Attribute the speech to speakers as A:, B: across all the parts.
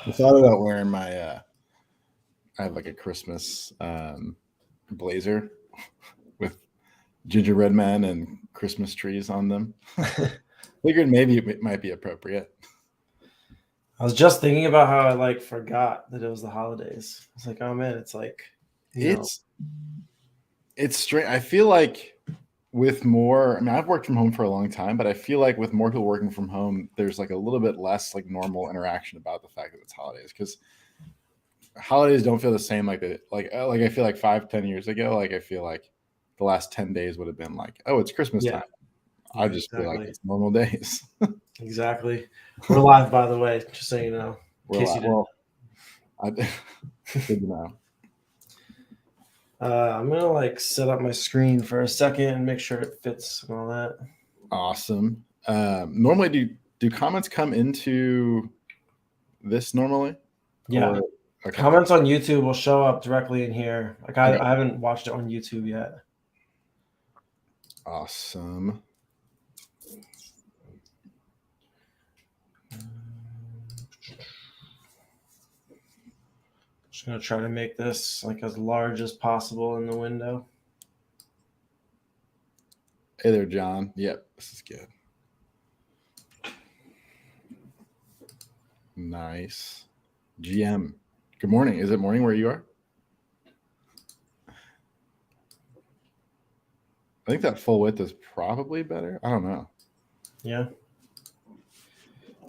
A: I thought about wearing my. I have like a Christmas blazer with gingerbread men and Christmas trees on them. Figured maybe it might be appropriate.
B: I was just thinking about how I like forgot that it was the holidays. I was like, oh man, it's like,
A: It's strange. I feel like with more, I mean, I've worked from home for a long time, but I feel like with more people working from home, there's like a little bit less like normal interaction about the fact that it's holidays, because holidays don't feel the same like I feel like 5-10 years ago, like I feel like the last 10 days would have been like, oh, it's Christmas time. I just feel like it's normal days.
B: Exactly. We're live, by the way, just so you know.
A: Good to know.
B: I'm gonna like set up my screen for a second and make sure it fits and all that.
A: Awesome. Normally, do comments come into this normally?
B: Yeah. Okay. Comments on YouTube will show up directly in here. Like I haven't watched it on YouTube yet.
A: Awesome.
B: Just gonna try to make this like as large as possible in the window.
A: Hey there, John. Yep, this is good. Nice. GM. Good morning. Is it morning where you are? I think that full width is probably better. I don't know.
B: Yeah.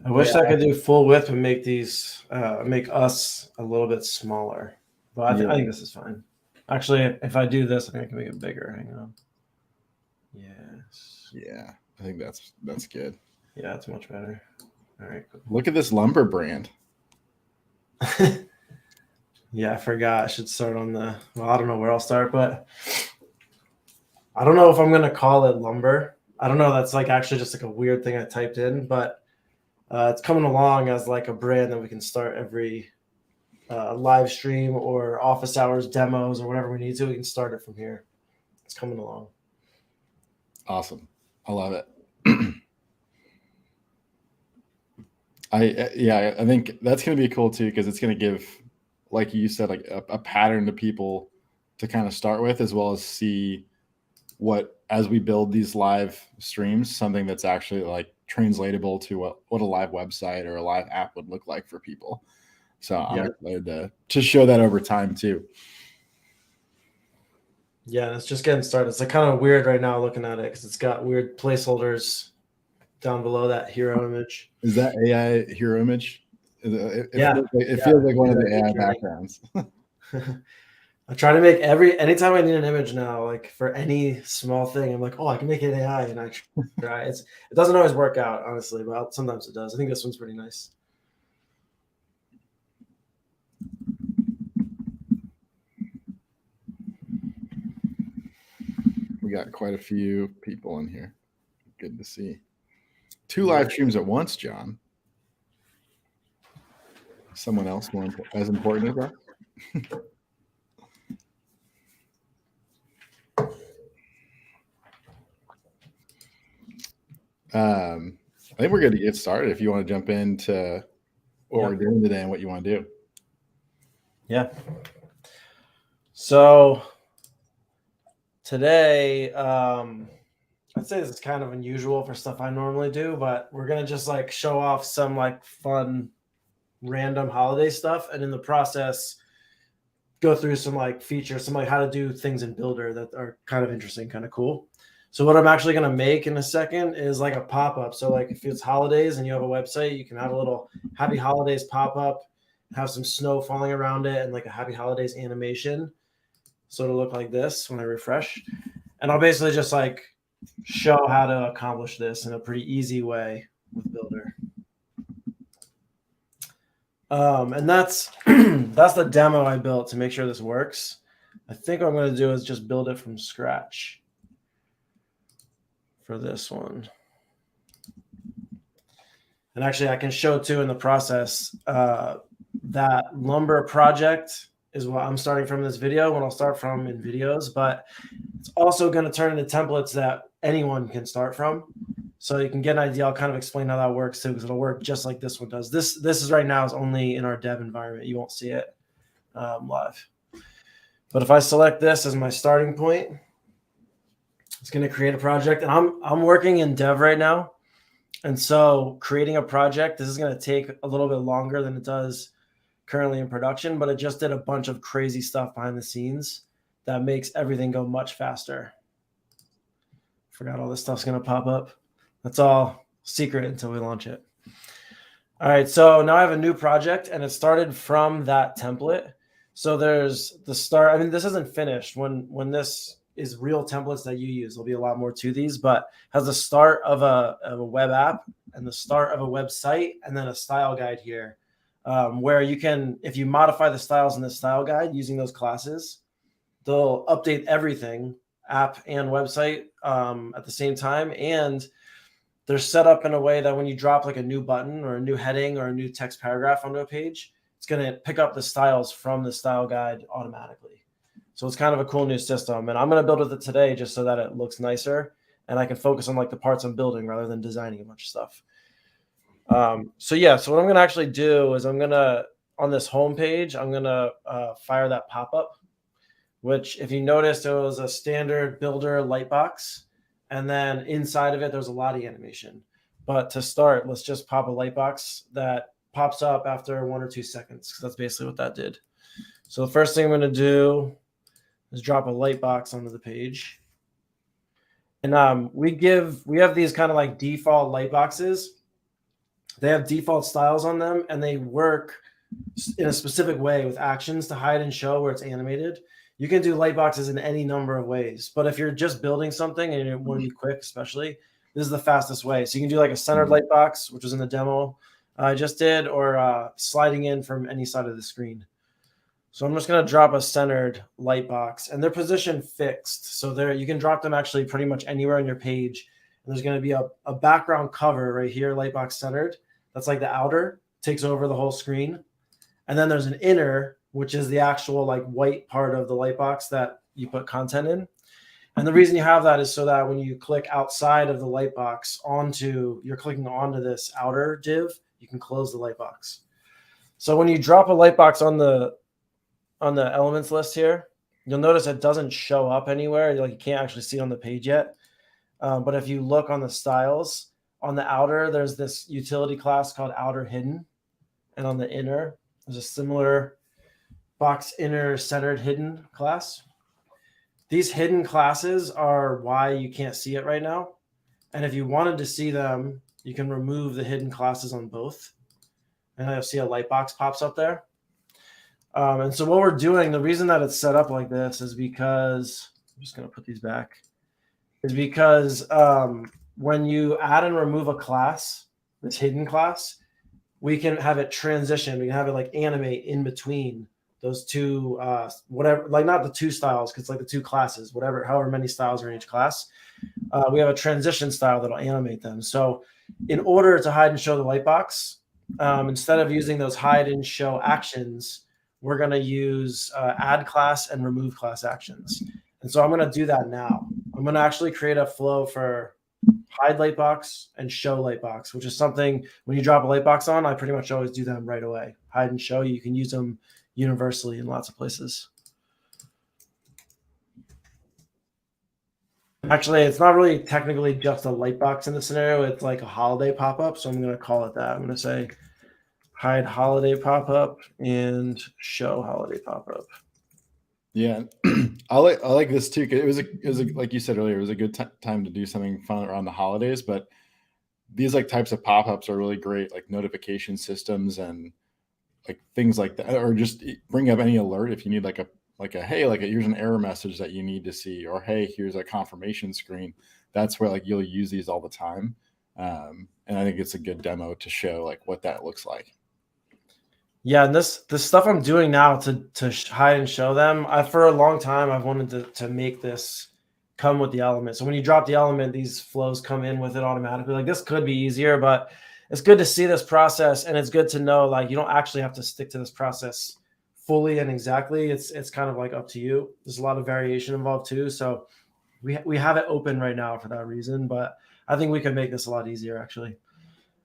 B: I wish I could do full width and make these, make us a little bit smaller. But I think this is fine. Actually, if I do this, I think I can make it bigger. Hang on. Yes.
A: Yeah, I think that's good.
B: Yeah, it's much better. All right. Cool.
A: Look at this lumber brand.
B: Yeah, I forgot. I should start on the. Well, I don't know where I'll start, but I don't know if I'm gonna call it lumber. I don't know. That's like actually just like a weird thing I typed in, but it's coming along as like a brand that we can start every live stream or office hours demos or whatever we need to. We can start it from here. It's coming along.
A: Awesome. I love it. I think that's going to be cool too, because it's going to give, like you said, like a pattern to people to kind of start with, as well as see what, as we build these live streams, something that's actually like translatable to what a live website or a live app would look like for people. So I'm excited to show that over time too.
B: Yeah, it's just getting started. It's like kind of weird right now looking at it because it's got weird placeholders down below that hero image.
A: Is that AI hero image? It feels like one of the AI backgrounds.
B: I try to make anytime I need an image now, like for any small thing, I'm like, oh, I can make it AI, and I try. It doesn't always work out, honestly, but sometimes it does. I think this one's pretty nice.
A: We got quite a few people in here. Good to see. 2 live streams at once, John. Someone else more as important as that? I think we're good to get started if you want to jump into what we're doing today and what you want to do.
B: Yeah. So today, I'd say this is kind of unusual for stuff I normally do, but we're going to just like show off some like fun, random holiday stuff. And in the process, go through some like features, some like how to do things in Bildr that are kind of interesting, kind of cool. So what I'm actually going to make in a second is like a pop-up. So like if it's holidays and you have a website, you can have a little happy holidays pop-up, have some snow falling around it and like a happy holidays animation. So it'll look like this when I refresh. And I'll basically just like show how to accomplish this in a pretty easy way with Bildr. And that's the demo I built to make sure this works. I think what I'm going to do is just build it from scratch for this one. And actually I can show too in the process that lumber project is what I'm starting from in this video, what I'll start from in videos, but it's also going to turn into templates that anyone can start from. So you can get an idea. I'll kind of explain how that works too, because it'll work just like this one does. This is right now is only in our dev environment. You won't see it live. But if I select this as my starting point, it's going to create a project. And I'm working in dev right now. And so creating a project, this is going to take a little bit longer than it does currently in production, but it just did a bunch of crazy stuff behind the scenes that makes everything go much faster. Forgot all this stuff's going to pop up. That's all secret until we launch it. All right, so now I have a new project, and it started from that template. So there's the start. I mean, this isn't finished. When this is real templates that you use, there'll be a lot more to these, but has the start of a web app and the start of a website, and then a style guide here, where you can, if you modify the styles in the style guide using those classes, they'll update everything, app and website, at the same time. And they're set up in a way that when you drop like a new button or a new heading or a new text paragraph onto a page, it's going to pick up the styles from the style guide automatically. So it's kind of a cool new system. And I'm going to build with it today just so that it looks nicer and I can focus on like the parts I'm building rather than designing a bunch of stuff. So what I'm going to actually do is I'm going to, on this home page, I'm going to fire that pop-up, which if you noticed, it was a standard Bildr lightbox. And then inside of it, there's a Lottie animation. But to start, let's just pop a lightbox that pops up after 1 or 2 seconds, because that's basically what that did. So the first thing I'm going to do is drop a lightbox onto the page. And we have these kind of like default lightboxes. They have default styles on them, and they work in a specific way with actions to hide and show where it's animated. You can do light boxes in any number of ways, but if you're just building something and you want to be quick, especially, this is the fastest way. So you can do like a centered light box, which was in the demo I just did, or sliding in from any side of the screen. So I'm just going to drop a centered light box, and they're position fixed. So there, you can drop them actually pretty much anywhere on your page. And there's going to be a background cover right here, light box centered. That's like the outer, takes over the whole screen. And then there's an inner, which is the actual like white part of the light box that you put content in. And the reason you have that is so that when you click outside of the light box you're clicking onto this outer div, you can close the light box. So when you drop a light box on the elements list here, you'll notice it doesn't show up anywhere. Like you can't actually see it on the page yet. But if you look on the styles, on the outer, there's this utility class called outer hidden. And on the inner, there's a similar box inner centered hidden class. These hidden classes are why you can't see it right now. And if you wanted to see them, you can remove the hidden classes on both. And you'll see a light box pops up there. And so what we're doing, the reason that it's set up like this is because, I'm just going to put these back, is because when you add and remove a class, this hidden class, we can have it transition. We can have it like animate in between those two, whatever, like not the two styles, because it's like the two classes, however many styles are in each class. We have a transition style that'll animate them. So in order to hide and show the light box, instead of using those hide and show actions, we're going to use add class and remove class actions. And so I'm going to do that now. I'm going to actually create a flow for hide light box and show light box, which is something when you drop a light box on, I pretty much always do them right away. Hide and show, you can use them universally in lots of places. Actually, it's not really technically just a light box in the scenario. It's like a holiday pop-up. So I'm going to call it that. I'm going to say hide holiday pop-up and show holiday pop-up.
A: Yeah, I like this too. It was like you said earlier, it was a good time to do something fun around the holidays. But these like types of pop-ups are really great, like notification systems and like things like that, or just bring up any alert if you need like a hey, here's an error message that you need to see, or hey, here's a confirmation screen. That's where like you'll use these all the time, and I think it's a good demo to show like what that looks like.
B: Yeah, and this stuff I'm doing now to hide and show them, for a long time I've wanted to make this come with the element. So when you drop the element, these flows come in with it automatically. Like this could be easier, but it's good to see this process, and it's good to know like you don't actually have to stick to this process fully and exactly. It's kind of like up to you. There's a lot of variation involved too. So we have it open right now for that reason, but I think we could make this a lot easier, actually.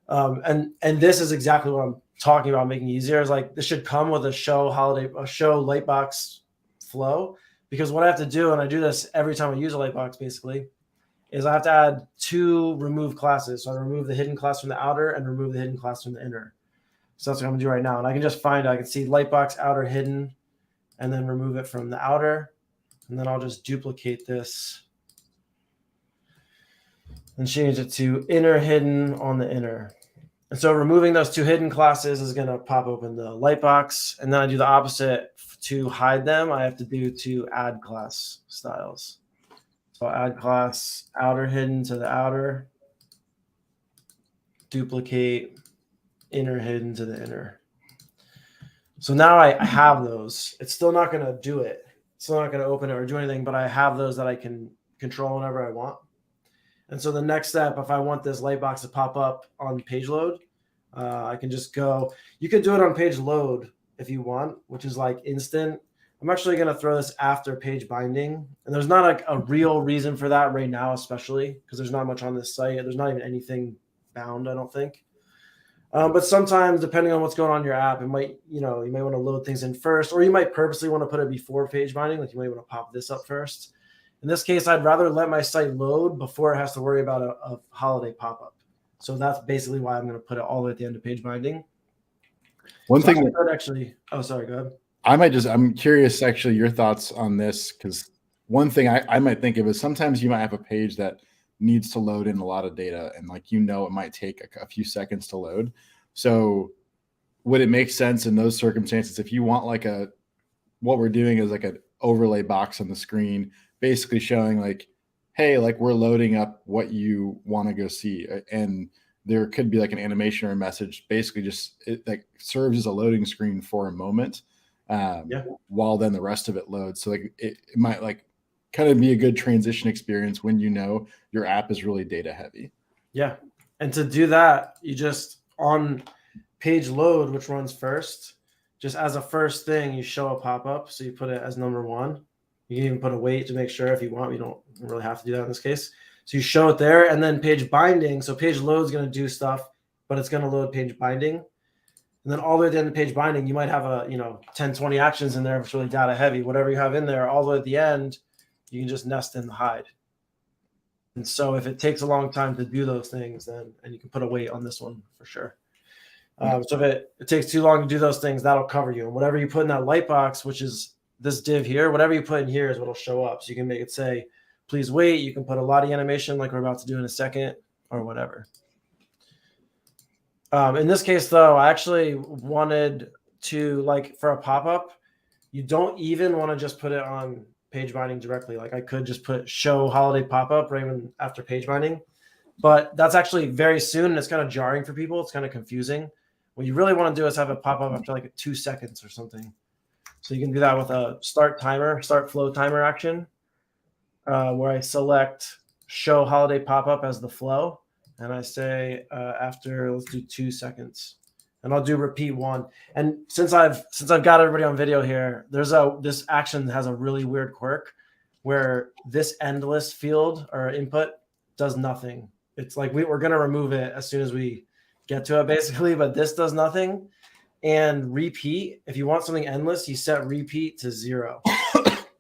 B: And this is exactly what I'm talking about making easier. Is like this should come with a show lightbox flow, because what I have to do, and I do this every time I use a lightbox, basically, is I have to add 2 remove classes. So I remove the hidden class from the outer and remove the hidden class from the inner. So that's what I'm gonna do right now. And I can just find, I can see lightbox outer hidden, and then remove it from the outer. And then I'll just duplicate this and change it to inner hidden on the inner. And so removing those 2 hidden classes is going to pop open the lightbox. And then I do the opposite. To hide them, I have to do 2 add class styles. So I'll add class outer hidden to the outer, duplicate inner hidden to the inner. So now I have those. It's still not going to do it. It's still not going to open it or do anything, but I have those that I can control whenever I want. And so the next step, if I want this lightbox to pop up on page load, I can just go. You can do it on page load if you want, which is like instant. I'm actually going to throw this after page binding. And there's not like a real reason for that right now, especially because there's not much on this site. There's not even anything bound, I don't think. But sometimes, depending on what's going on in your app, it might, you may want to load things in first, or you might purposely want to put it before page binding. Like you might want to pop this up first. In this case, I'd rather let my site load before it has to worry about a holiday pop-up. So that's basically why I'm going to put it all the way at the end of page binding.
A: One thing
B: that actually, oh, sorry, go ahead.
A: I'm curious actually your thoughts on this, because one thing I might think of is sometimes you might have a page that needs to load in a lot of data, and it might take a few seconds to load. So would it make sense in those circumstances if you want what we're doing is like an overlay box on the screen, basically showing hey, we're loading up what you want to go see, and there could be like an animation or a message, basically just it serves as a loading screen for a moment, while then the rest of it loads. So it might kind of be a good transition experience when your app is really data heavy.
B: Yeah, and to do that, you just on page load, which runs first, just as a first thing, you show a pop-up. So you put it as number 1. You can even put a wait to make sure if you want. You don't really have to do that in this case. So you show it there, and then page binding. So page load is going to do stuff, but it's going to load page binding. And then all the way at the end of page binding, you might have 10, 20 actions in there if it's really data heavy. Whatever you have in there, all the way at the end, you can just nest in the hide. And so if it takes a long time to do those things, and you can put a wait on this one for sure. So if it takes too long to do those things, that'll cover you. And whatever you put in that lightbox, which is this div here, whatever you put in here is what'll show up. So you can make it say, please wait. You can put a Lottie animation like we're about to do in a second, or whatever. In this case, though, I actually wanted to, for a pop-up, you don't even want to just put it on page binding directly. I could just put show holiday pop-up right even after page binding. But that's actually very soon, and it's kind of jarring for people. It's kind of confusing. What you really want to do is have it pop up after 2 seconds or something. So you can do that with a start flow timer action, where I select show holiday pop-up as the flow. And I say after, let's do 2 seconds, and I'll do repeat 1. And since I've got everybody on video here, this action has a really weird quirk where this endless field or input does nothing. It's we're going to remove it as soon as we get to it, basically, but this does nothing. And repeat, if you want something endless, you set repeat to 0.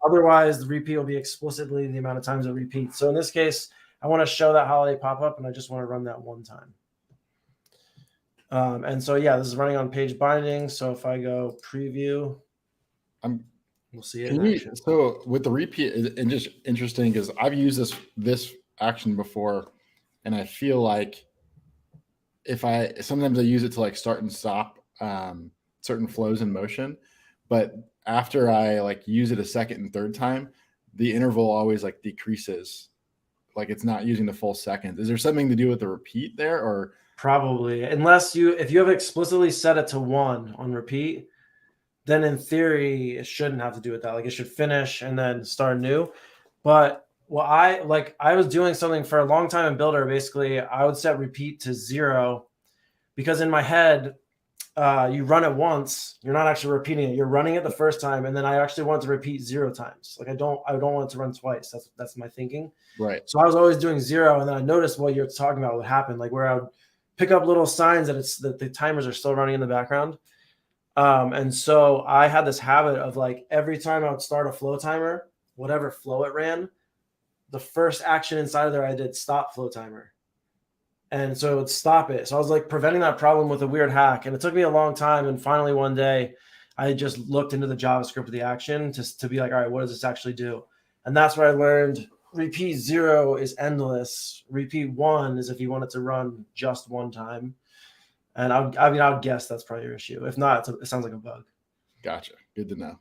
B: Otherwise, the repeat will be explicitly the amount of times it repeats. So in this case, I want to show that holiday pop-up, and I just want to run that 1 time. And so, this is running on page binding. So if I go preview, we'll see it in action.
A: So with the repeat, and just interesting because I've used this action before, and I feel like sometimes I use it to start and stop certain flows in motion, but after I use it a second and third time, the interval always decreases. It's not using the full seconds. Is there something to do with the repeat there, or
B: probably, unless if you have explicitly set it to 1 on repeat, then in theory it shouldn't have to do with that. It should finish and then start new. But I was doing something for a long time in Bildr. Basically, I would set repeat to 0 because in my head, you run it once, you're not actually repeating it. You're running it the first time, and then I actually want to repeat 0 times. Like I don't want it to run twice. That's my thinking.
A: Right.
B: So I was always doing 0, and then I noticed what you're talking about would happen, like where I would pick up little signs that the timers are still running in the background. And so I had this habit of like every time I would start a flow timer, whatever flow it ran, the first action inside of there I did stop flow timer. And so it would stop it. So I was like preventing that problem with a weird hack. And it took me a long time. And finally one day I just looked into the JavaScript of the action to be like, all right, what does this actually do? And that's where I learned repeat 0 is endless. Repeat 1 is if you want it to run just one time. And I would guess that's probably your issue. If not, it sounds like a bug.
A: Gotcha. Good to know.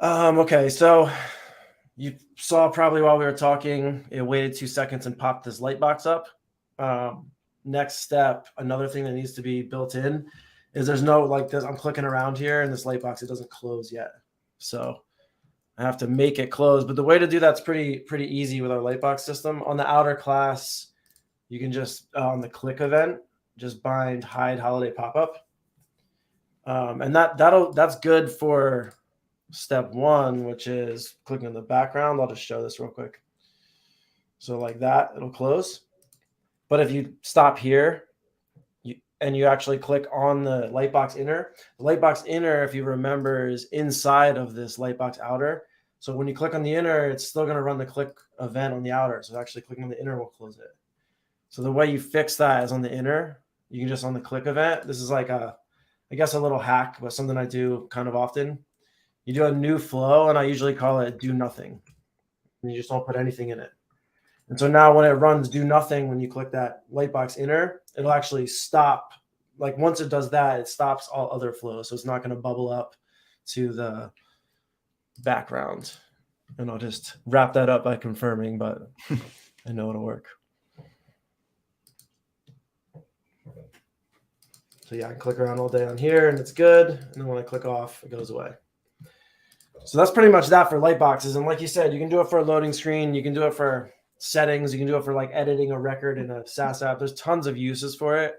B: Okay, so you saw probably while we were talking, it waited 2 seconds and popped this light box up. Next step, another thing that needs to be built in is there's no like this. I'm clicking around here and this light box, it doesn't close yet. So I have to make it close. But the way to do that's pretty easy with our lightbox system. On the outer class, you can just on the click event, just bind hide holiday pop-up. And that's good for step 1, which is clicking on the background. I'll just show this real quick. So like that, it'll close. But if you stop here, and you actually click on the lightbox inner, the lightbox inner, if you remember, is inside of this lightbox outer. So when you click on the inner, it's still going to run the click event on the outer. So actually clicking on the inner will close it. So the way you fix that is on the inner. You can just on the click event. This is like I guess a little hack, but something I do kind of often. You do a new flow, and I usually call it do nothing. And you just don't put anything in it. And so now when it runs do nothing, when you click that lightbox inner, it'll actually stop. Like once it does that, it stops all other flows. So it's not going to bubble up to the background. And I'll just wrap that up by confirming, but I know it'll work. So yeah, I can click around all day on here and it's good. And then when I click off, it goes away. So that's pretty much that for light boxes. And like you said, you can do it for a loading screen. You can do it for settings. You can do it for like editing a record in a SaaS app. There's tons of uses for it.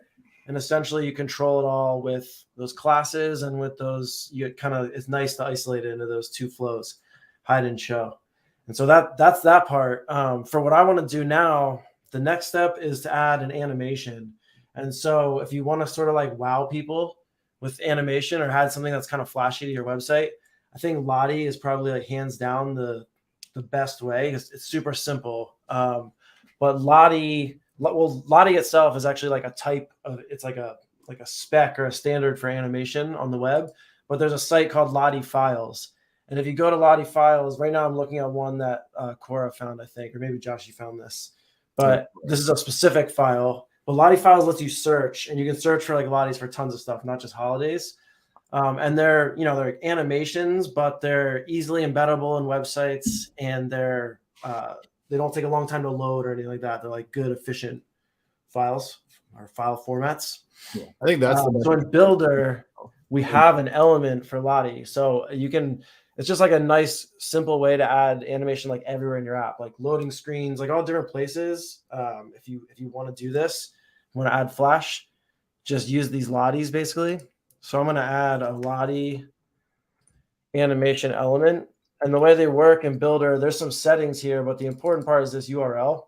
B: And essentially you control it all with those classes and with those, it's nice to isolate it into those 2 flows, hide and show. And so that's that part. For what I want to do now, the next step is to add an animation. And so if you want to sort of like wow people with animation or add something that's kind of flashy to your website, I think Lottie is probably like hands down the best way. It's super simple. But Lottie itself is actually like a type of, it's like a spec or a standard for animation on the web. But there's a site called Lottie Files. And if you go to Lottie Files, right now I'm looking at one that Cora found, I think, or maybe Josh, you found this. But this is a specific file. But Lottie Files lets you search, and you can search for like Lotties for tons of stuff, not just holidays. And they're animations, but they're easily embeddable in websites, and they don't take a long time to load or anything like that. They're like good, efficient files or file formats.
A: Yeah, I think that's
B: so in Bildr, we have an element for Lottie. So it's just like a nice, simple way to add animation like everywhere in your app, like loading screens, like all different places. If you want to do this, want to add Flash, just use these Lotties basically. So I'm going to add a Lottie animation element. And the way they work in Bildr, there's some settings here, but the important part is this URL.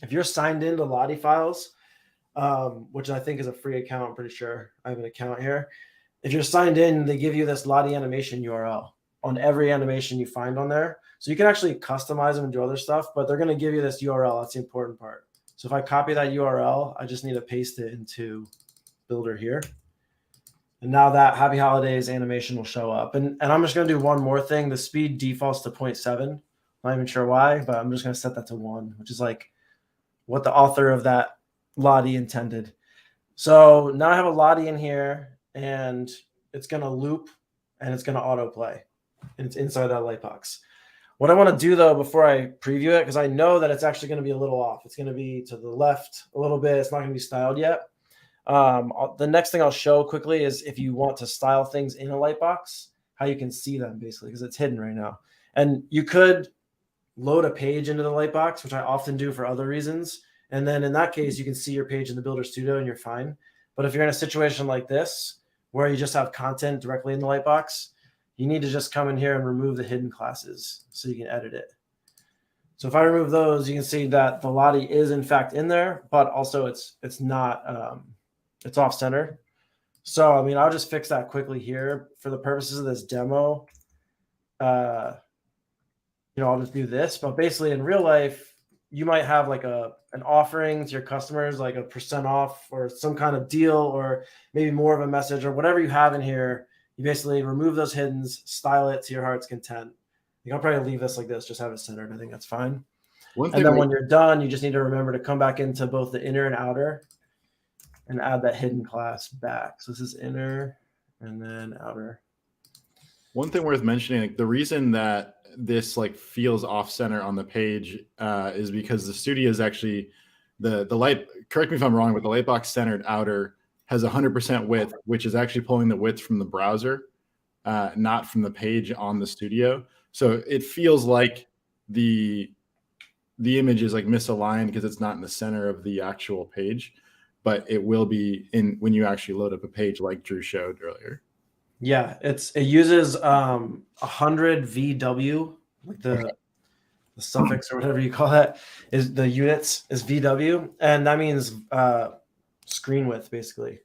B: If you're signed into Lottie Files, which I think is a free account, I'm pretty sure I have an account here. If you're signed in, they give you this Lottie animation URL on every animation you find on there. So you can actually customize them and do other stuff, but they're going to give you this URL. That's the important part. So if I copy that URL, I just need to paste it into Bildr here. And now that Happy Holidays animation will show up. And I'm just going to do one more thing. The speed defaults to 0.7. Not even sure why, but I'm just going to set that to 1, which is like what the author of that Lottie intended. So now I have a Lottie in here, and it's going to loop, and it's going to autoplay. And it's inside that lightbox. What I want to do, though, before I preview it, because I know that it's actually going to be a little off. It's going to be to the left a little bit. It's not going to be styled yet. The next thing I'll show quickly is if you want to style things in a lightbox, how you can see them basically, because it's hidden right now. And you could load a page into the lightbox, which I often do for other reasons. And then in that case, you can see your page in the Builder Studio and you're fine. But if you're in a situation like this, where you just have content directly in the lightbox, you need to just come in here and remove the hidden classes so you can edit it. So if I remove those, you can see that the Lottie is in fact in there, but also it's not, it's off center. So, I mean, I'll just fix that quickly here for the purposes of this demo. I'll just do this, but basically in real life, you might have like an offering to your customers, like a % off or some kind of deal, or maybe more of a message or whatever you have in here. You basically remove those hiddens, style it to your heart's content. I'll probably leave this like this, just have it centered. I think that's fine. And then when you're done, you just need to remember to come back into both the inner and outer and add that hidden class back. So this is inner and then outer.
A: One thing worth mentioning, like the reason that this like feels off center on the page is because the studio is actually the light, correct me if I'm wrong, but the lightbox centered outer has 100% width, which is actually pulling the width from the browser, not from the page on the studio. So it feels like the image is like misaligned because it's not in the center of the actual page, but it will be in when you actually load up a page like Drew showed earlier.
B: Yeah, it uses 100 VW, like the suffix or whatever you call that, is the units is VW, and that means screen width basically.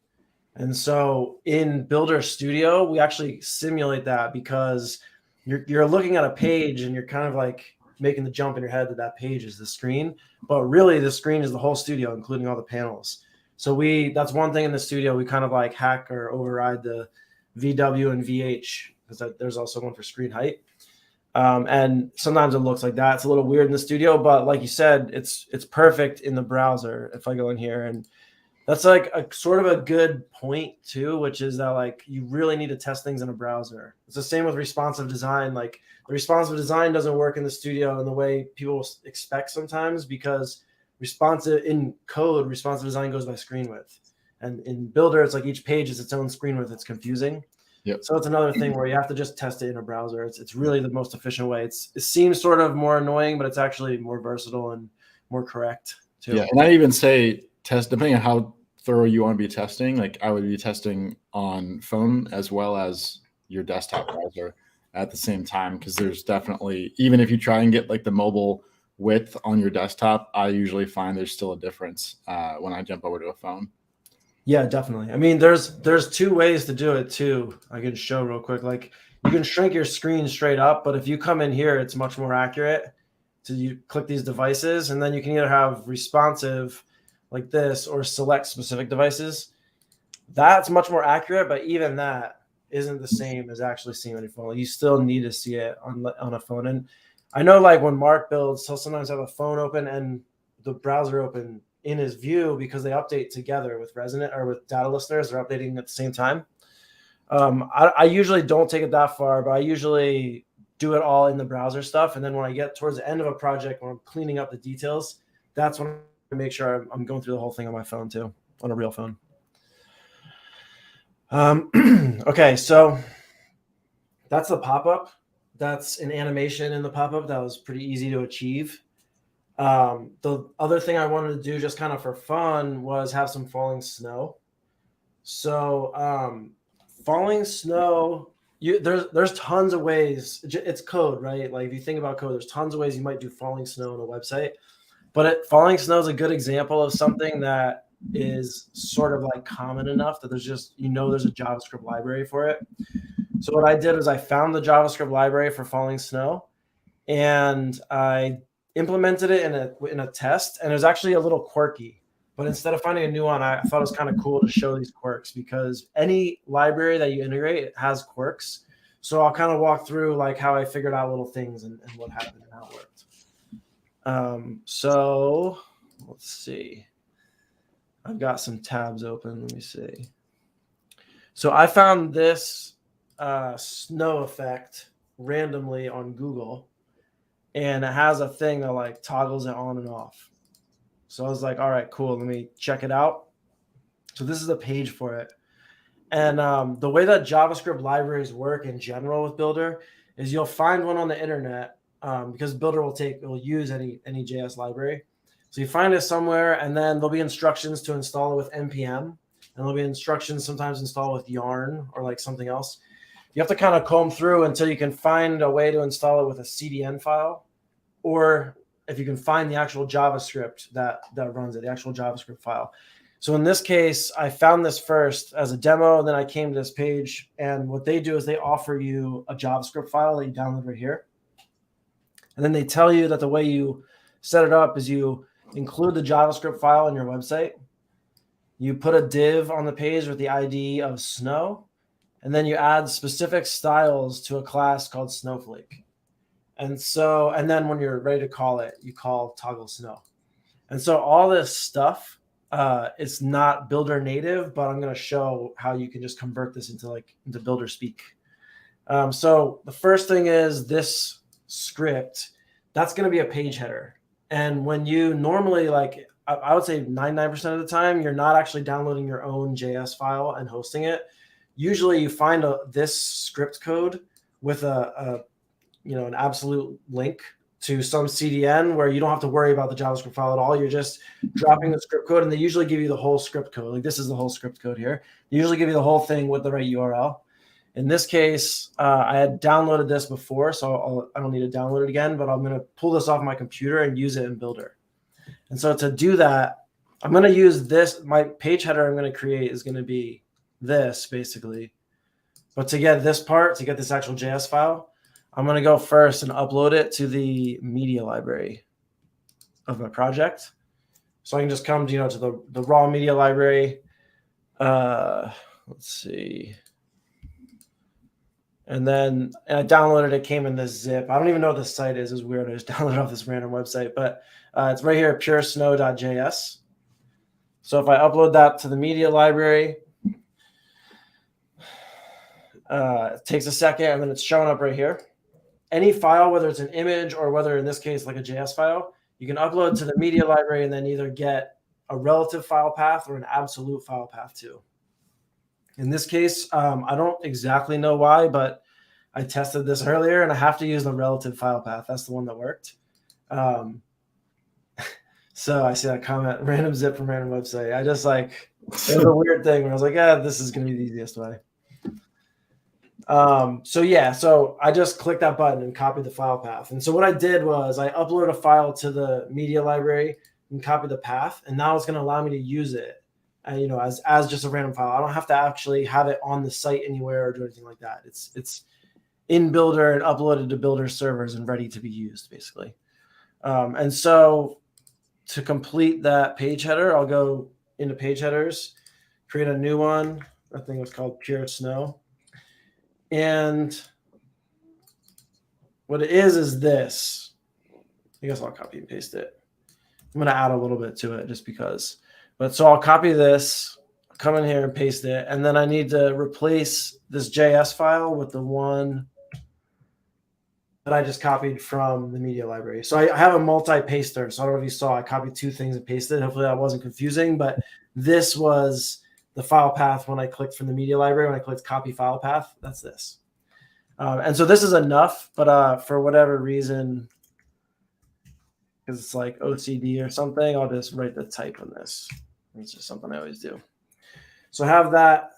B: And so in Builder Studio, we actually simulate that because you're looking at a page and you're kind of like making the jump in your head that that page is the screen, but really the screen is the whole studio, including all the panels. So that's one thing in the studio, we kind of like hack or override the VW and VH because there's also one for screen height. And sometimes it looks like that. It's a little weird in the studio, but like you said, it's perfect in the browser. If I go in here, and that's like a sort of a good point too, which is that like you really need to test things in a browser. It's the same with responsive design. Like the responsive design doesn't work in the studio in the way people expect sometimes, because responsive design goes by screen width. And in Builder, it's like each page is its own screen width. It's confusing.
A: Yep.
B: So it's another thing where you have to just test it in a browser. It's really the most efficient way. It seems sort of more annoying, but it's actually more versatile and more correct too.
A: Yeah, and I even say test depending on how thorough you want to be testing. Like I would be testing on phone as well as your desktop browser at the same time, because there's definitely, even if you try and get like the mobile width on your desktop, I usually find there's still a difference when I jump over to a phone.
B: Yeah, definitely. I mean, there's two ways to do it too. I can show real quick. Like you can shrink your screen straight up, but if you come in here, it's much more accurate. So you click these devices, and then you can either have responsive like this or select specific devices. That's much more accurate, but even that isn't the same as actually seeing on your phone. You still need to see it on a phone. And I know like when Mark builds, he'll sometimes have a phone open and the browser open in his view because they update together with Resonant or with data listeners. They're updating at the same time. I usually don't take it that far, but I usually do it all in the browser stuff. And then when I get towards the end of a project, when I'm cleaning up the details, that's when I make sure I'm going through the whole thing on my phone too, on a real phone. Okay, so that's the pop-up. That's an animation in the pop-up that was pretty easy to achieve. The other thing I wanted to do just kind of for fun was have some falling snow. So falling snow, there's tons of ways. It's code, right? Like if you think about code, there's tons of ways you might do falling snow on a website. But falling snow is a good example of something that is sort of like common enough that there's a JavaScript library for it. So what I did was I found the JavaScript library for falling snow, and I implemented it in a test, and it was actually a little quirky. But instead of finding a new one, I thought it was kind of cool to show these quirks, because any library that you integrate has quirks. So I'll kind of walk through like how I figured out little things and what happened and how it worked. So let's see. I've got some tabs open. Let me see. So I found this snow effect randomly on Google, and it has a thing that like toggles it on and off. So I was like, all right, cool. Let me check it out. So this is a page for it. And the way that JavaScript libraries work in general with Builder is you'll find one on the internet, because Builder will use any JS library. So you find it somewhere, and then there'll be instructions to install it with npm, and there'll be instructions sometimes install with yarn or like something else. You have to kind of comb through until you can find a way to install it with a CDN file, or if you can find the actual JavaScript that runs it, the actual JavaScript file. So in this case, I found this first as a demo, and then I came to this page, and what they do is they offer you a JavaScript file that you download right here. And then they tell you that the way you set it up is you include the JavaScript file in your website. You put a div on the page with the ID of snow, and then you add specific styles to a class called Snowflake. And then when you're ready to call it, you call toggle snow. And so all this stuff, it's not Bildr native, but I'm going to show how you can just convert this into Bildr speak. So the first thing is this script. That's going to be a page header. And when you normally, like, I would say 99% of the time, you're not actually downloading your own JS file and hosting it. Usually you find this script code with an absolute link to some CDN where you don't have to worry about the JavaScript file at all. You're just dropping the script code, and they usually give you the whole script code. Like, this is the whole script code here. They usually give you the whole thing with the right URL. In this case, I had downloaded this before, so I don't need to download it again, but I'm going to pull this off my computer and use it in Bildr. And so to do that, I'm going to use this. My page header I'm going to create is going to be this, basically. But to get this part, to get this actual JS file, I'm going to go first and upload it to the media library of my project. So I can just come to the raw media library. Let's see. And then I downloaded it, came in this zip. I don't even know what this site is. It's weird. I just downloaded off this random website. But it's right here, puresnow.js. So if I upload that to the media library, it takes a second, and then it's showing up right here. Any file, whether it's an image or whether in this case like a JS file, you can upload to the media library and then either get a relative file path or an absolute file path too. In this case, I don't exactly know why, but I tested this earlier and I have to use the relative file path. That's the one that worked. So I see that comment, random zip from random website. I just it was a weird thing where I was like, this is going to be the easiest way. So I just clicked that button and copied the file path. And so what I did was I uploaded a file to the media library and copied the path. And now it's going to allow me to use it, as just a random file. I don't have to actually have it on the site anywhere or do anything like that. It's in Bildr and uploaded to Bildr servers and ready to be used, basically. And so to complete that page header, I'll go into page headers, create a new one. I think it's called Pure Snow. And what it is this. I guess I'll copy and paste it. I'm going to add a little bit to it just because. But so I'll copy this, come in here and paste it. And then I need to replace this JS file with the one that I just copied from the media library. So I have a multi-paster. So I don't know if you saw, I copied two things and pasted. Hopefully that wasn't confusing, but this was the file path when I clicked from the media library. When I clicked copy file path, that's this. And so this is enough, but for whatever reason, because it's like OCD or something, I'll just write the type on this. It's just something I always do. So have that,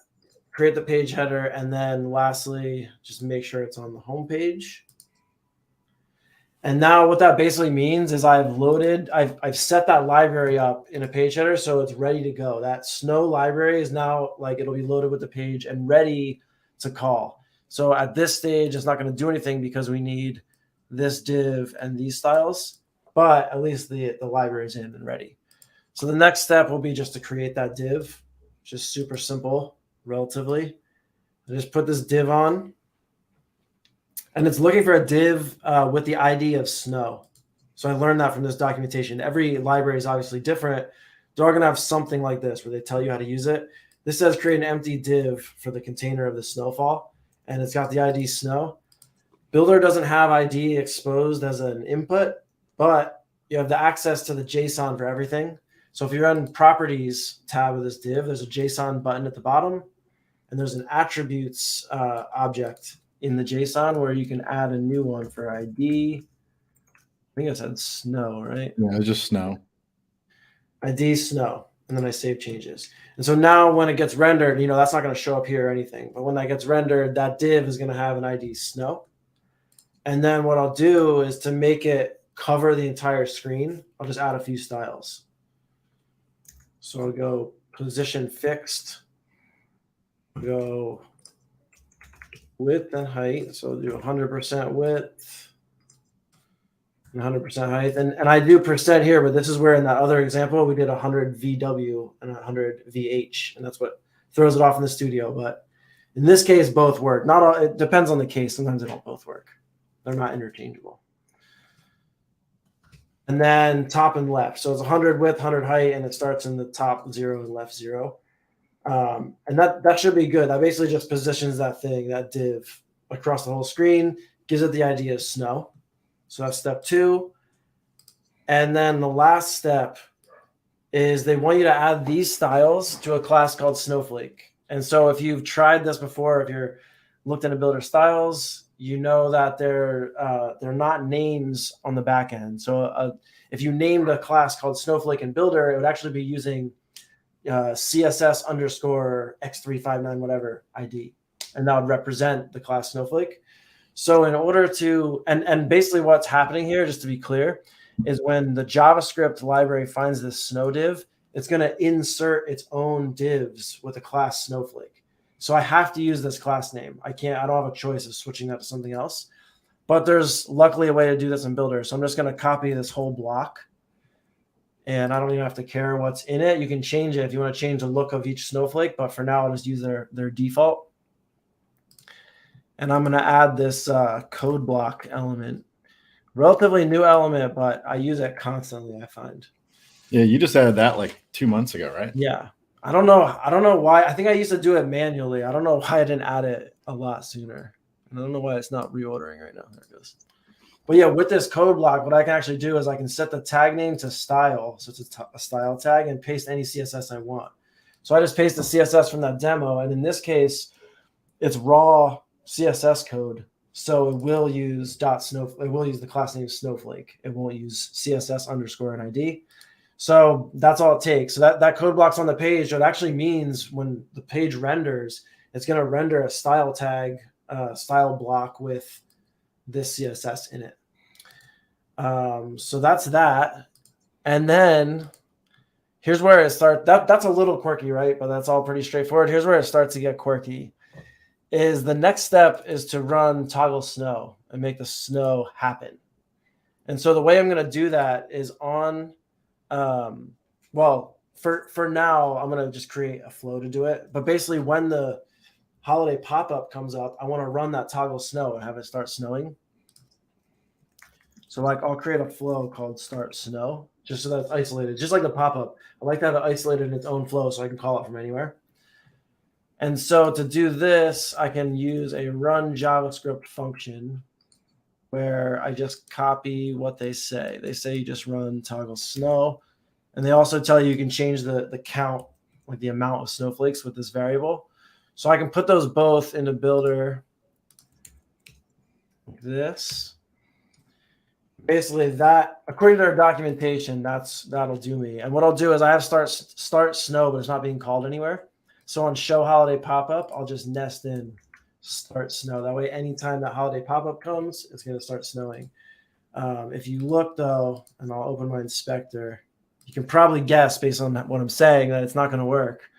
B: create the page header, and then lastly, just make sure it's on the home page. And now what that basically means is I've set that library up in a page header, so it's ready to go. That Snow library is now it'll be loaded with the page and ready to call. So at this stage, it's not going to do anything because we need this div and these styles, but at least the library is in and ready. So the next step will be just to create that div, just super simple, relatively. I just put this div on. And it's looking for a div with the ID of snow. So I learned that from this documentation. Every library is obviously different. They're all going to have something like this where they tell you how to use it. This says create an empty div for the container of the snowfall, and it's got the ID snow. Bildr doesn't have ID exposed as an input, but you have the access to the JSON for everything. So if you run properties tab of this div, there's a JSON button at the bottom, and there's an attributes object in the JSON where you can add a new one for ID. I think it said snow, right?
A: Yeah, it's just snow.
B: ID snow, and then I save changes. And so now when it gets rendered, that's not going to show up here or anything. But when that gets rendered, that div is going to have an ID snow. And then what I'll do is to make it cover the entire screen, I'll just add a few styles. So I'll go position fixed, go width and height. So I'll do 100% width and 100% height. And I do percent here, but this is where in that other example, we did 100 VW and 100 VH. And that's what throws it off in the studio. But in this case, both work. Not all, it depends on the case. Sometimes they don't both work. They're not interchangeable. And then top and left. So it's 100 width, 100 height, and it starts in the top 0 and left 0. And that should be good. That basically just positions that thing, that div, across the whole screen, gives it the idea of snow. So that's step 2. And then the last step is they want you to add these styles to a class called Snowflake. And so if you've tried this before, if you're looked into Bildr styles, you know that they're not names on the back end. So if you named a class called Snowflake in Bildr, it would actually be using CSS underscore x359 whatever ID, and that would represent the class Snowflake. So in order to, and basically what's happening here, just to be clear, is when the JavaScript library finds this snow div, it's going to insert its own divs with a class Snowflake. So I have to use this class name. I don't have a choice of switching that to something else. But there's luckily a way to do this in Bildr. So I'm just going to copy this whole block. And I don't even have to care what's in it. You can change it if you want to change the look of each snowflake. But for now, I'll just use their default. And I'm going to add this code block element. Relatively new element, but I use it constantly, I find.
A: Yeah, you just added that like 2 months ago, right?
B: Yeah. I don't know why. I think I used to do it manually. I don't know why I didn't add it a lot sooner. And I don't know why it's not reordering right now. There it goes. But yeah, with this code block, what I can actually do is I can set the tag name to style. So it's a style tag, and paste any CSS I want. So I just paste the CSS from that demo. And in this case, it's raw CSS code. So it will use it will use the class name Snowflake. It won't use CSS underscore and ID. So that's all it takes. So that code block's on the page. It actually means when the page renders, it's going to render a style tag, style block with this CSS in it. So that's that. And then here's where it starts. That's a little quirky, right? But that's all pretty straightforward. Here's where it starts to get quirky. Is the next step is to run toggle snow and make the snow happen. And so the way I'm going to do that is on for now, I'm going to just create a flow to do it. But basically when the holiday pop-up comes up, I want to run that toggle snow and have it start snowing. So like I'll create a flow called start snow, just so that's isolated, just like the pop-up. I like to have it isolated in its own flow so I can call it from anywhere. And so to do this, I can use a run JavaScript function where I just copy what they say. They say you just run toggle snow. And they also tell you can change the count, like the amount of snowflakes with this variable. So I can put those both into Bildr like this. Basically that, according to their documentation, that'll do me. And what I'll do is I have start snow, but it's not being called anywhere. So on show holiday pop-up, I'll just nest in start snow. That way, anytime that holiday pop-up comes, it's going to start snowing. If you look, though, and I'll open my inspector, you can probably guess based on what I'm saying that it's not going to work.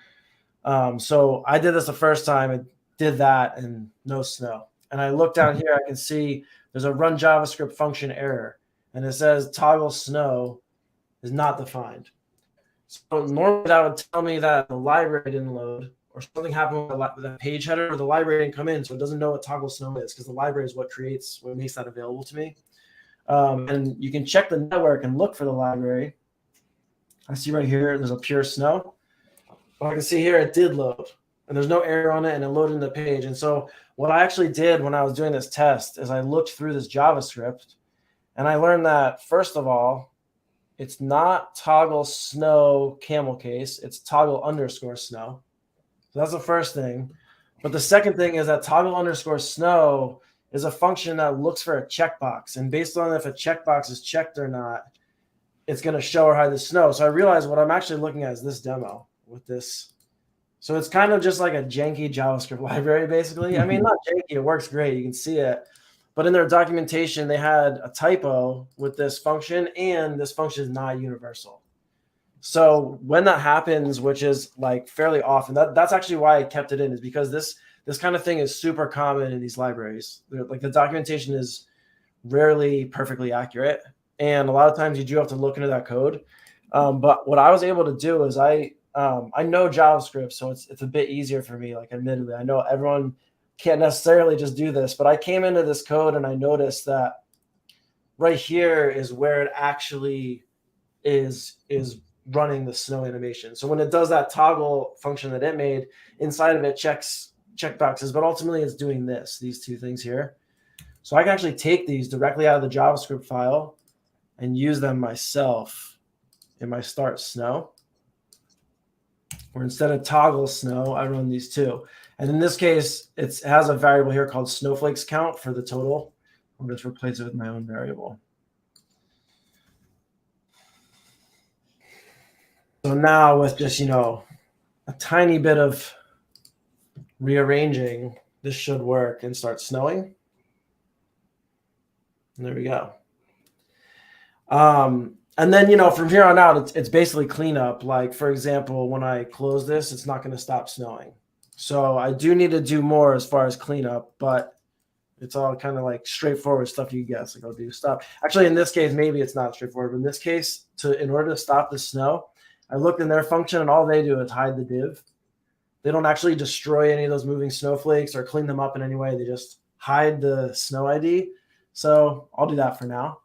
B: So I did this the first time. It did that and no snow. And I look down here, I can see there's a run JavaScript function error. And it says toggle snow is not defined. So normally that would tell me that the library didn't load or something happened with the page header or the library didn't come in. So it doesn't know what toggle snow is because the library is what makes that available to me. And you can check the network and look for the library. I see right here, there's a pure snow. But I can see here it did load and there's no error on it and it loaded in the page. And so what I actually did when I was doing this test is I looked through this JavaScript and I learned that, first of all, it's not toggle snow camel case, it's toggle underscore snow. So that's the first thing. But the second thing is that toggle underscore snow is a function that looks for a checkbox. And based on if a checkbox is checked or not, it's going to show or hide the snow. So I realized what I'm actually looking at is this demo with this. So it's kind of just like a janky JavaScript library, basically. I mean, not janky, it works great. You can see it. But in their documentation, they had a typo with this function, and this function is not universal. So when that happens, which is like fairly often, that's actually why I kept it in, is because this kind of thing is super common in these libraries. Like the documentation is rarely perfectly accurate, and a lot of times you do have to look into that code. But what I was able to do is I know JavaScript, so it's a bit easier for me. Like, admittedly, I know everyone can't necessarily just do this, but I came into this code and I noticed that right here is where it actually is running the snow animation. So when it does that toggle function that it made, inside of it checks checkboxes, but ultimately it's doing these two things here. So I can actually take these directly out of the JavaScript file and use them myself in my start snow. Or instead of toggle snow, I run these two. And in this case, it has a variable here called snowflakes count for the total. I'll just replace it with my own variable. So now with just, a tiny bit of rearranging, this should work and start snowing. And there we go. And then, from here on out, it's basically cleanup. Like, for example, when I close this, it's not going to stop snowing. So I do need to do more as far as cleanup, but it's all kind of like straightforward stuff you guess. Like, I'll do stop. Actually, in this case, maybe it's not straightforward. But in this case, in order to stop the snow, I looked in their function, and all they do is hide the div. They don't actually destroy any of those moving snowflakes or clean them up in any way. They just hide the snow ID. So I'll do that for now.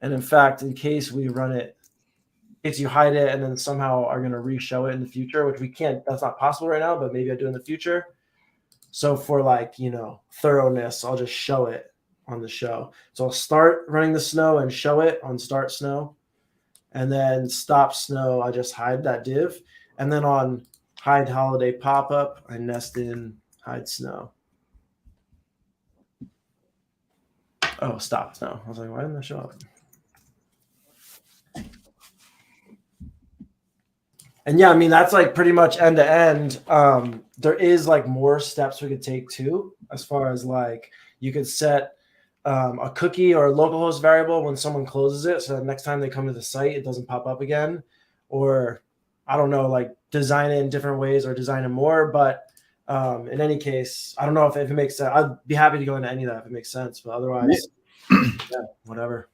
B: And in fact, in case we run it, if you hide it and then somehow are going to re-show it in the future, which we can't, that's not possible right now, but maybe I do in the future. So for thoroughness, I'll just show it on the show. So I'll start running the snow and show it on start snow. And then stop snow, I just hide that div. And then on hide holiday pop-up, I nest in hide snow. Oh, stop snow. I was like, why didn't that show up? And yeah, I mean, that's like pretty much end to end. There is like more steps we could take too, as far as like you could set a cookie or a localhost variable when someone closes it, so that next time they come to the site, it doesn't pop up again. Or I don't know, like design it in different ways or design it more. But in any case, I don't know if it makes sense. I'd be happy to go into any of that if it makes sense. But otherwise, yeah, whatever.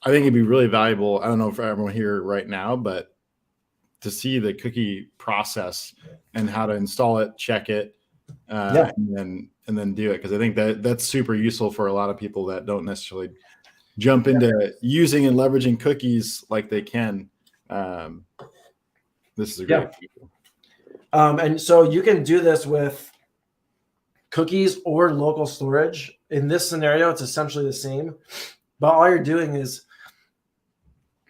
A: I think it'd be really valuable. I don't know for everyone here right now, but to see the cookie process and how to install it, check it, and then do it, because I think that's super useful for a lot of people that don't necessarily jump into using and leveraging cookies like they can. This is a great feature.
B: And so you can do this with cookies or local storage. In this scenario, it's essentially the same, but all you're doing is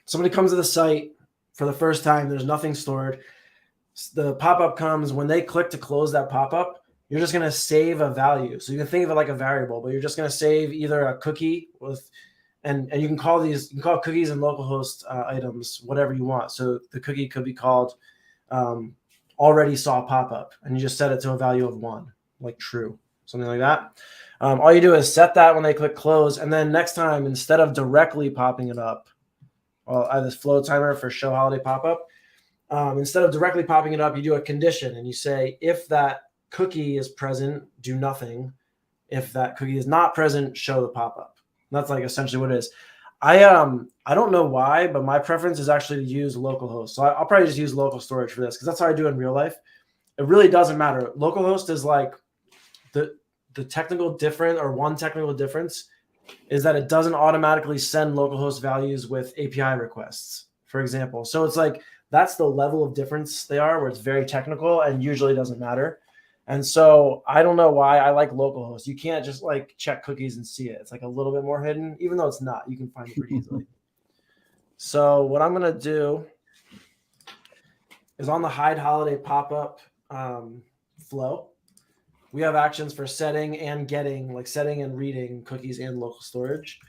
B: somebody comes to the site for the first time, there's nothing stored. The pop-up comes. When they click to close that pop-up, you're just going to save a value. So you can think of it like a variable, but you're just going to save either a cookie and you can call cookies and localhost items whatever you want. So the cookie could be called already saw pop-up, and you just set it to a value of 1, like true, something like that. All you do is set that when they click close, and then next time, instead of directly popping it up, I have this flow timer for show holiday pop-up. Instead of directly popping it up, you do a condition, and you say, if that cookie is present, do nothing. If that cookie is not present, show the pop-up. That's like essentially what it is. I don't know why, but my preference is actually to use localhost. So I'll probably just use local storage for this, because that's how I do it in real life. It really doesn't matter. Localhost is like the technical difference, or one technical difference, is that it doesn't automatically send localhost values with API requests, for example. So it's like that's the level of difference they are, where it's very technical and usually doesn't matter. And so I don't know why I like localhost. You can't just like check cookies and see it. It's like a little bit more hidden, even though it's not. You can find it pretty easily. So what I'm going to do is on the hide holiday pop-up flow, we have actions for setting and getting, like setting and reading cookies and local storage.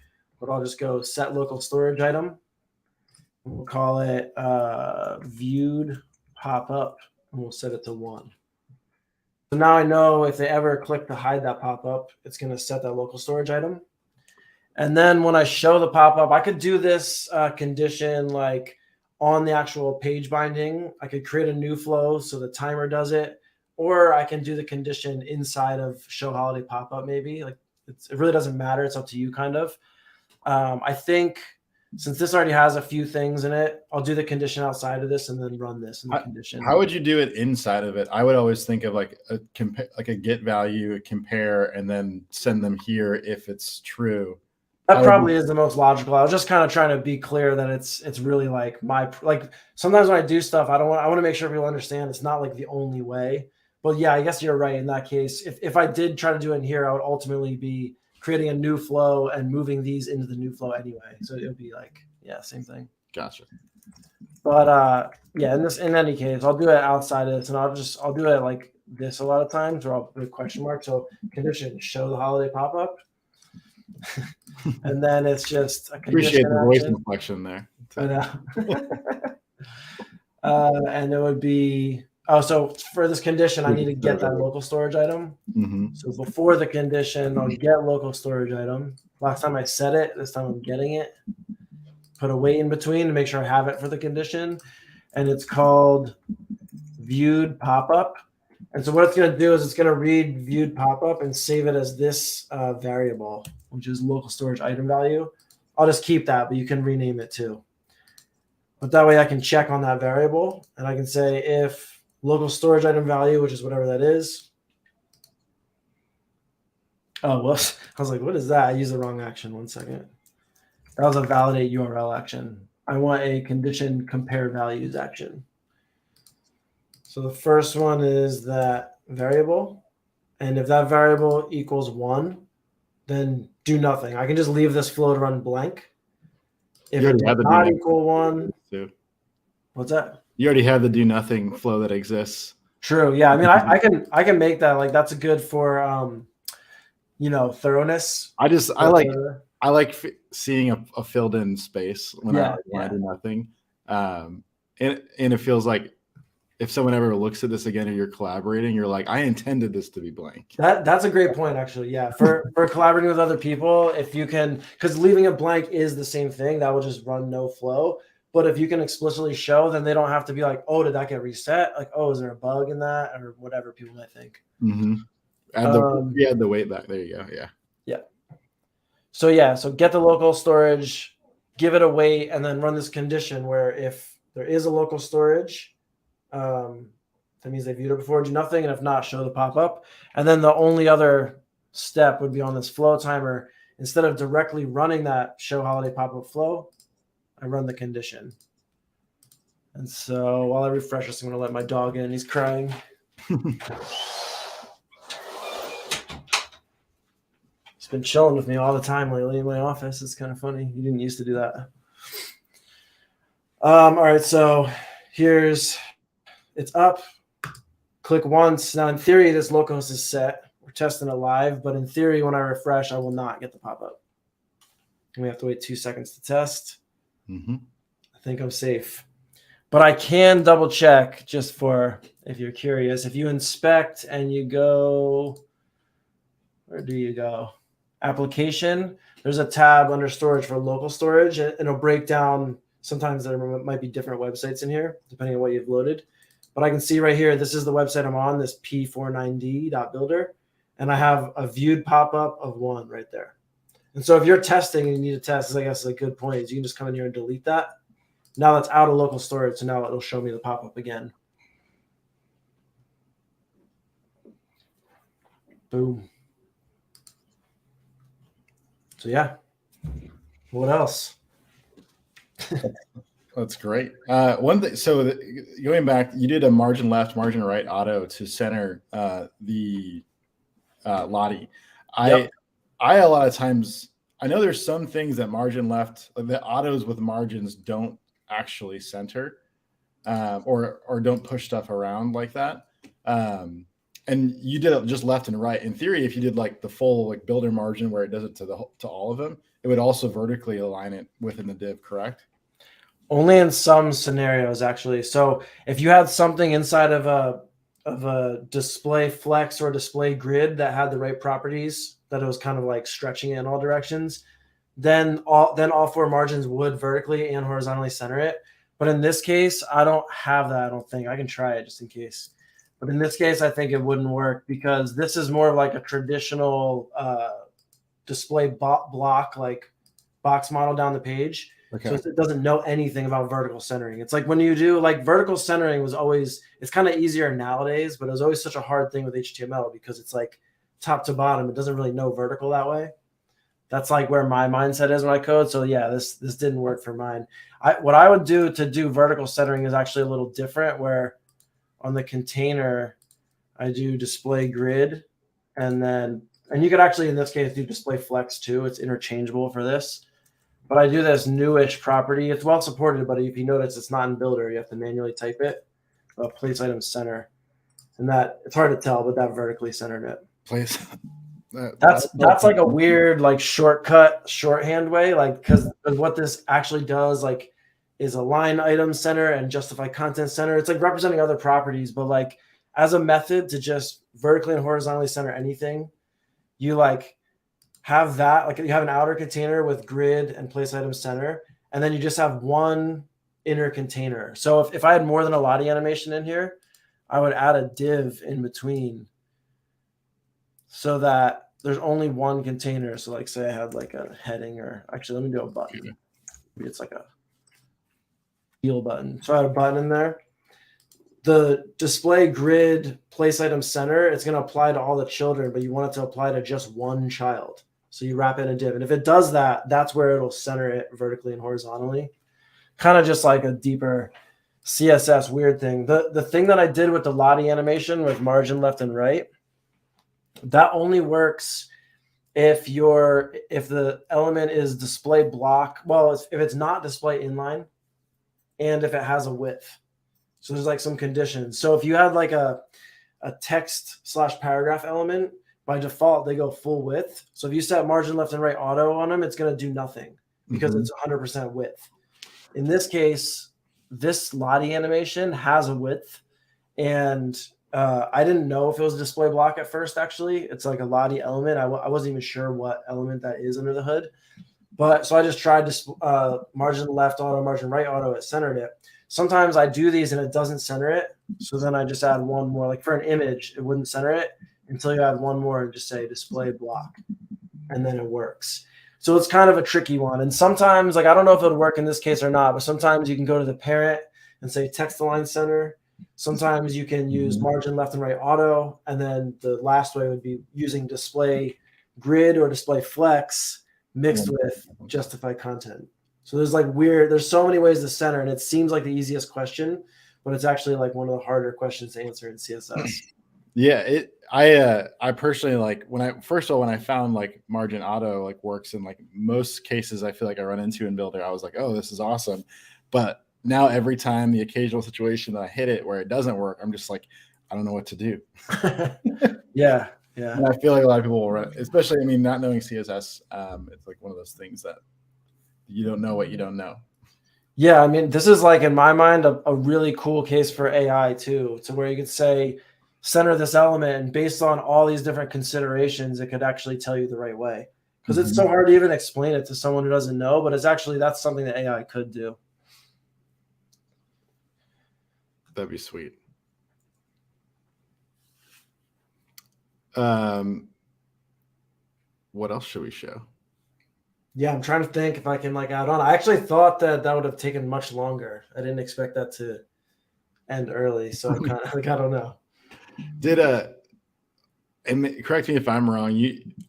B: but I'll just go set local storage item. We'll call it viewed pop-up, and we'll set it to 1. So now I know if they ever click to hide that pop-up, it's going to set that local storage item. And then when I show the pop-up, I could do this condition like on the actual page binding. I could create a new flow so the timer does it, or I can do the condition inside of show holiday pop-up maybe. Like it really doesn't matter. It's up to you kind of. I think since this already has a few things in it, I'll do the condition outside of this and then run this in the condition.
A: How would you do it inside of it? I would always think of like a get value, a compare, and then send them here if it's true.
B: That probably is the most logical. I was just kind of trying to be clear that it's really like sometimes when I do stuff, I want to make sure people understand it's not like the only way. But yeah, I guess you're right in that case. If I did try to do it in here, I would ultimately be creating a new flow and moving these into the new flow anyway. So it would be like, yeah, same thing.
A: Gotcha.
B: But yeah, in any case, I'll do it outside of this, and I'll do it like this a lot of times, or I'll put a question mark. So condition show the holiday pop-up. And then it's just a
A: appreciate the voice inflection there.
B: I know. And it would be so for this condition, I need to get that local storage item.
A: Mm-hmm.
B: So before the condition, I'll get local storage item. Last time I set it, this time I'm getting it. Put a wait in between to make sure I have it for the condition, and it's called viewed pop-up. And so what it's going to do is it's going to read viewed pop-up and save it as this variable, which is local storage item value. I'll just keep that, but you can rename it too. But that way I can check on that variable, and I can say if local storage item value, which is whatever that is. Oh, well, I was like, what is that? I used the wrong action. 1 second. That was a validate URL action. I want a condition compare values action. So the first one is that variable. And if that variable equals 1, then do nothing. I can just leave this flow to run blank. If it does not equal 1, what's that?
A: You already have the do nothing flow that exists.
B: True. Yeah. I mean, I can make that like that's good for thoroughness.
A: I like seeing a filled in space when I do nothing. And it feels like if someone ever looks at this again and you're collaborating, you're like, I intended this to be blank.
B: That's a great point, actually. Yeah. For collaborating with other people, if you can, because leaving it blank is the same thing, that will just run no flow. But if you can explicitly show, then they don't have to be like, oh, did that get reset? Like, oh, is there a bug in that? Or whatever people might think.
A: Mm-hmm. Add the weight back. There you go. Yeah.
B: Yeah. So get the local storage, give it a weight, and then run this condition where if there is a local storage, that means they viewed it before, do nothing. And if not, show the pop-up. And then the only other step would be on this flow timer. Instead of directly running that show holiday pop-up flow, I run the condition. And so while I refresh this, I'm going to let my dog in. He's crying. He's been chilling with me all the time lately in my office. It's kind of funny. He didn't used to do that. All right, so it's up. Click once. Now, in theory, this localhost is set. We're testing it live, but in theory, when I refresh, I will not get the pop-up. We have to wait 2 seconds to test.
A: Mm-hmm.
B: I think I'm safe. But I can double check just for if you're curious. If you inspect and you go, where do you go? Application. There's a tab under storage for local storage, and it'll break down. Sometimes there might be different websites in here, depending on what you've loaded. But I can see right here, this is the website I'm on, this p49d.bildr, and I have a viewed pop-up of 1 right there. And so if you're testing and you need to test, I guess a good point is you can just come in here and delete that. Now that's out of local storage, so now it'll show me the pop-up again. Boom. So yeah. What else?
A: That's great. One thing. So going back, you did a margin left, margin right auto to center the Lottie.
B: Yep.
A: I a lot of times, I know there's some things that margin left, like the autos with margins don't actually center or don't push stuff around like that. And you did it just left and right. In theory, if you did like the full like Bildr margin where it does it to all of them, it would also vertically align it within the div, correct?
B: Only in some scenarios, actually. So if you had something inside of a display flex or display grid that had the right properties, that it was kind of like stretching it in all directions, then all four margins would vertically and horizontally center it. But in this case, I don't have that. I don't think. I can try it just in case. But in this case, I think it wouldn't work because this is more of like a traditional display block, like box model down the page.
A: Okay.
B: So it doesn't know anything about vertical centering. It's like when you do like vertical centering was always, it's kind of easier nowadays, but it was always such a hard thing with HTML because it's like top to bottom. It doesn't really know vertical that way. That's like where my mindset is when I code. So yeah, this didn't work for mine. What I would do to do vertical centering is actually a little different, where on the container, I do display grid, and you could actually in this case do display flex too. It's interchangeable for this. But I do this newish property. It's well supported, but if you notice, it's not in Bildr. You have to manually type it. Place item center, and that it's hard to tell, but that vertically centered it.
A: Place.
B: That's like a weird like shortcut shorthand way, like because what this actually does like is align item center and justify content center. It's like representing other properties, but like as a method to just vertically and horizontally center anything, you like have that, like you have an outer container with grid and place item center, and then you just have one inner container. So if I had more than a Lottie animation in here, I would add a div in between so that there's only one container. So like say I had like a heading, or actually let me do a button. Maybe it's like a heal button. So I have a button in there. The display grid place item center, it's going to apply to all the children, but you want it to apply to just one child. So you wrap in a div. And if it does that, that's where it'll center it vertically and horizontally. Kind of just like a deeper CSS weird thing. The thing that I did with the Lottie animation with margin left and right, that only works if the element is display block. Well, if it's not display inline and if it has a width. So there's like some conditions. So if you had like a text/paragraph element, by default, they go full width. So if you set margin left and right auto on them, it's going to do nothing because it's 100% width. In this case, this Lottie animation has a width, and I didn't know if it was a display block at first, actually. It's like a Lottie element. I wasn't even sure what element that is under the hood. But so I just tried margin left auto, margin right auto, it centered it. Sometimes I do these and it doesn't center it. So then I just add one more. Like for an image, it wouldn't center it until you add one more and just say display block. And then it works. So it's kind of a tricky one. And sometimes, like I don't know if it would work in this case or not, but sometimes you can go to the parent and say text align center. Sometimes you can use margin left and right auto. And then the last way would be using display grid or display flex mixed with justify content. So there's so many ways to center, and it seems like the easiest question, but it's actually like one of the harder questions to answer in CSS.
A: Yeah, I personally like when I found like margin auto like works in like most cases I feel like I run into in Bildr, I was like, oh, this is awesome. But now every time the occasional situation that I hit it where it doesn't work, I'm just like, I don't know what to do.
B: Yeah.
A: And I feel like a lot of people will run, especially, I mean, not knowing CSS, it's like one of those things that you don't know what you don't know.
B: Yeah, I mean, this is like in my mind a really cool case for AI too, to where you could say center this element, and based on all these different considerations, it could actually tell you the right way. Because it's so hard to even explain it to someone who doesn't know, but that's something that AI could do.
A: That'd be sweet. What else should we show?
B: Yeah, I'm trying to think if I can like add on. I actually thought that would have taken much longer. I didn't expect that to end early, so I'm kind of like I don't know.
A: And correct me if I'm wrong.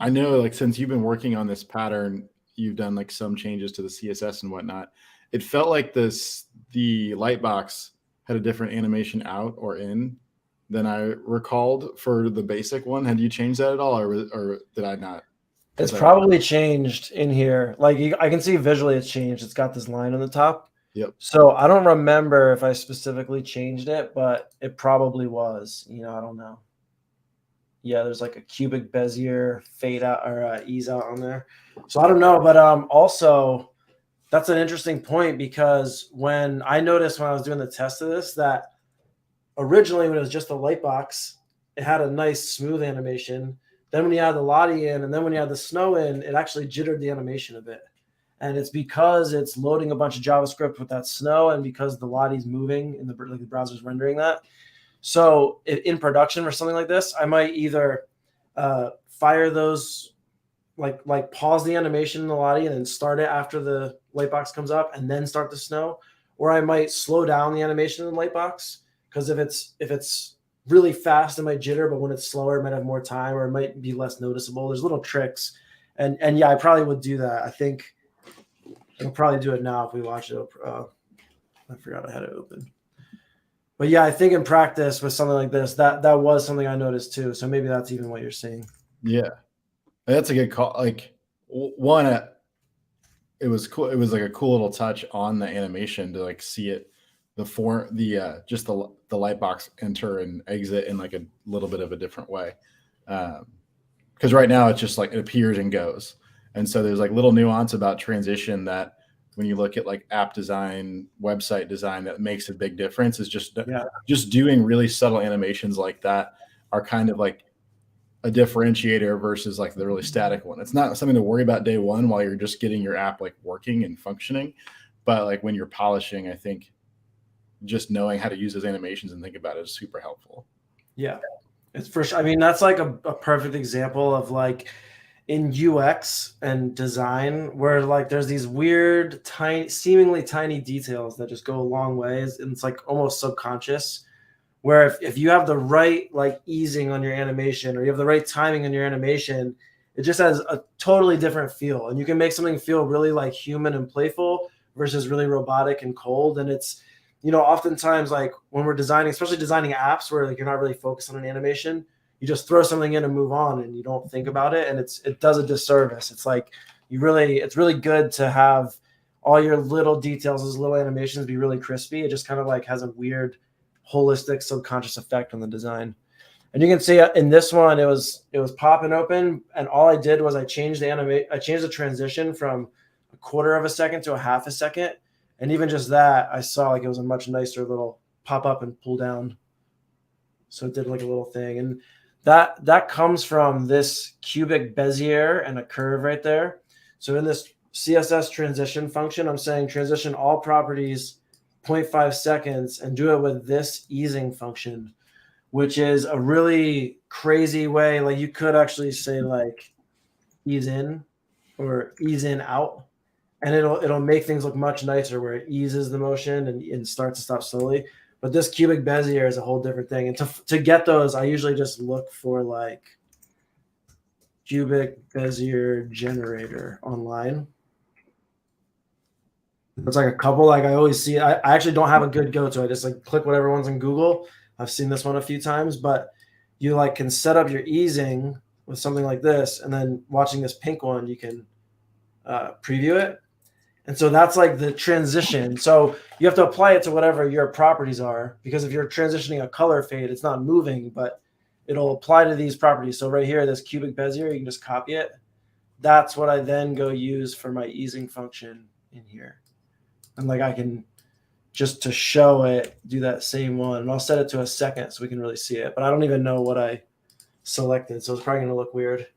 A: I know like since you've been working on this pattern, you've done like some changes to the CSS and whatnot. It felt like the lightbox had a different animation out or in than I recalled for the basic one. Had you changed that at all, or did I not?
B: It's probably changed in here. Like I can see visually it's changed. It's got this line on the top.
A: Yep.
B: So I don't remember if I specifically changed it, but it probably was. I don't know. Yeah, there's like a cubic Bezier fade out or ease out on there. So I don't know, but also that's an interesting point because when I noticed when I was doing the test of this that originally when it was just a light box, it had a nice smooth animation. Then when you add the Lottie in, and then when you add the snow in, it actually jittered the animation a bit. And it's because it's loading a bunch of JavaScript with that snow, and because the Lottie's moving and the browser's rendering that. So in production or something like this, I might either fire those like pause the animation in the Lottie and then start it after the light box comes up and then start the snow, or I might slow down the animation in the light box because if it's really fast, it might jitter, but when it's slower, it might have more time or it might be less noticeable. There's little tricks, and yeah, I probably would do that. I think I'll probably do it now if we watch it. I forgot I had it open. But yeah, I think in practice with something like this, that was something I noticed too. So maybe that's even what you're seeing.
A: Yeah, that's a good call. Like one, it was cool. It was like a cool little touch on the animation to like see it, just the light box enter and exit in like a little bit of a different way. Because right now it's just like it appears and goes, and so there's like little nuance about transition that when you look at like app design, website design, that makes a big difference. Is just doing really subtle animations like that are kind of like a differentiator versus like the really static one. It's not something to worry about day one while you're just getting your app like working and functioning, but like when you're polishing, I think just knowing how to use those animations and think about it is super helpful.
B: Yeah, it's for sure. I mean, that's like a perfect example of like in UX and design where like there's these weird, tiny, seemingly tiny details that just go a long ways, and it's like almost subconscious. Where if you have the right like easing on your animation or you have the right timing on your animation, it just has a totally different feel, and you can make something feel really like human and playful versus really robotic and cold. And it's oftentimes like when we're designing, especially designing apps where like you're not really focused on an animation, you just throw something in and move on and you don't think about it, and it does a disservice. It's like it's really good to have all your little details, those little animations be really crispy. It just kind of like has a weird holistic subconscious effect on the design. And you can see in this one, it was popping open, and all I did was I changed the transition from a quarter of a second to a half a second. And even just that, I saw like it was a much nicer little pop up and pull down. So it did like a little thing. And that comes from this cubic Bezier and a curve right there. So in this CSS transition function, I'm saying transition all properties 0.5 seconds and do it with this easing function, which is a really crazy way. Like you could actually say like ease in or ease in out, and it'll make things look much nicer where it eases the motion and starts to stop slowly. But this cubic Bezier is a whole different thing. And to get those, I usually just look for like cubic Bezier generator online. It's like a couple. Like I always see. I actually don't have a good go-to. I just like click whatever one's in Google. I've seen this one a few times, but you like can set up your easing with something like this, and then watching this pink one, you can preview it. And so that's like the transition. So you have to apply it to whatever your properties are, because if you're transitioning a color fade, it's not moving, but it'll apply to these properties. So right here, this cubic Bezier, you can just copy it. That's what I then go use for my easing function in here. And like I can just to show it, do that same one. And I'll set it to a second so we can really see it. But I don't even know what I selected, so it's probably going to look weird.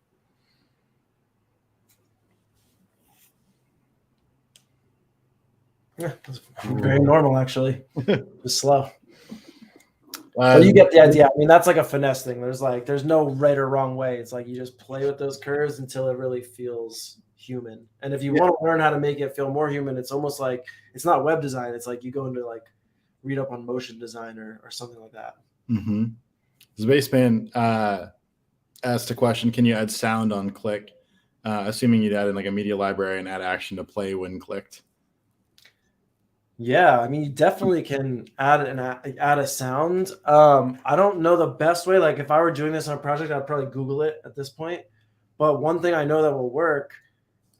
B: Yeah, it's very normal, actually. Just slow. But you get the idea. I mean, that's like a finesse thing. There's no right or wrong way. It's like you just play with those curves until it really feels human. And if you want to learn how to make it feel more human, it's almost like it's not web design. It's like you go into like read up on motion design or something like that.
A: Mm-hmm. Spaceman asked a question: can you add sound on click? Assuming you'd add in like a media library and add action to play when clicked.
B: Yeah, I mean, you definitely can add a sound. I don't know the best way. Like if I were doing this on a project, I'd probably Google it at this point. But one thing I know that will work